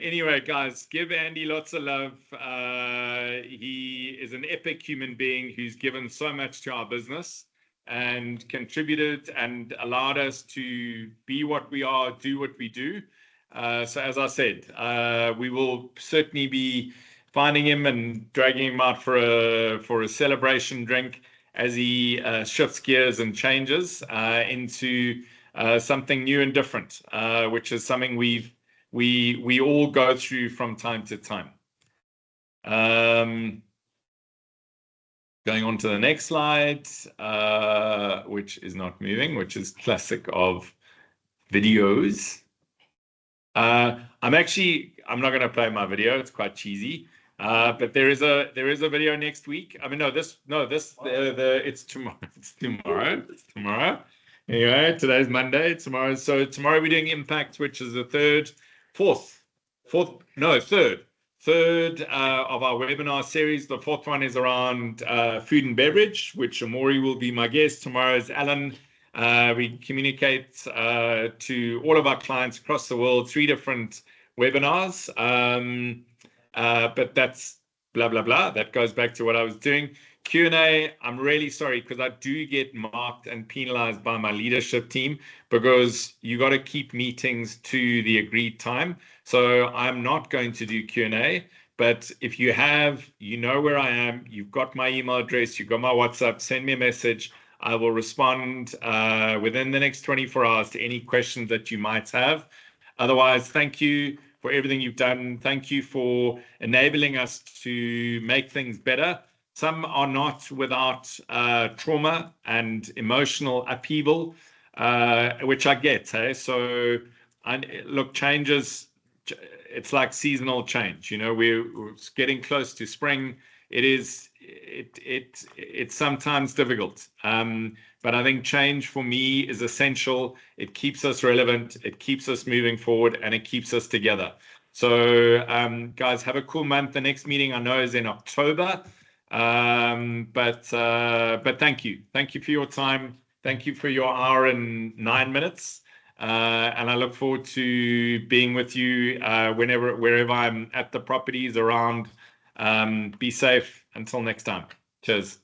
anyway, guys, give Andy lots of love. He is an epic human being who's given so much to our business and contributed and allowed us to be what we are, do what we do. So as I said, we will certainly be finding him and dragging him out for a celebration drink as he shifts gears and changes into something new and different, which is something we all go through from time to time. Going on to the next slide, which is not moving, which is classic of videos. I'm not going to play my video. It's quite cheesy. But there is a video next week. I mean, it's tomorrow. It's tomorrow. Anyway, today's Monday. Tomorrow we're doing Impact, which is the third of our webinar series. The fourth one is around food and beverage, which Amori will be my guest. Tomorrow is Alan. We communicate to all of our clients across the world, 3 different webinars. But that's blah, blah, blah. That goes back to what I was doing. Q&A, I'm really sorry because I do get marked and penalized by my leadership team because you got to keep meetings to the agreed time. So I'm not going to do Q&A. But if you have, you know where I am, you've got my email address, you've got my WhatsApp, send me a message. I will respond within the next 24 hours to any questions that you might have. Otherwise, thank you for everything you've done. Thank you for enabling us to make things better. Some are not without trauma and emotional upheaval, which I get. Hey? So, look, changes, it's like seasonal change. You know, we're getting close to spring. It's sometimes difficult. But I think change for me is essential. It keeps us relevant. It keeps us moving forward, and it keeps us together. So, guys, have a cool month. The next meeting I know is in October. But thank you. Thank you for your time. Thank you for your hour and 9 minutes. And I look forward to being with you wherever I'm at the properties around. Be safe until next time. Cheers.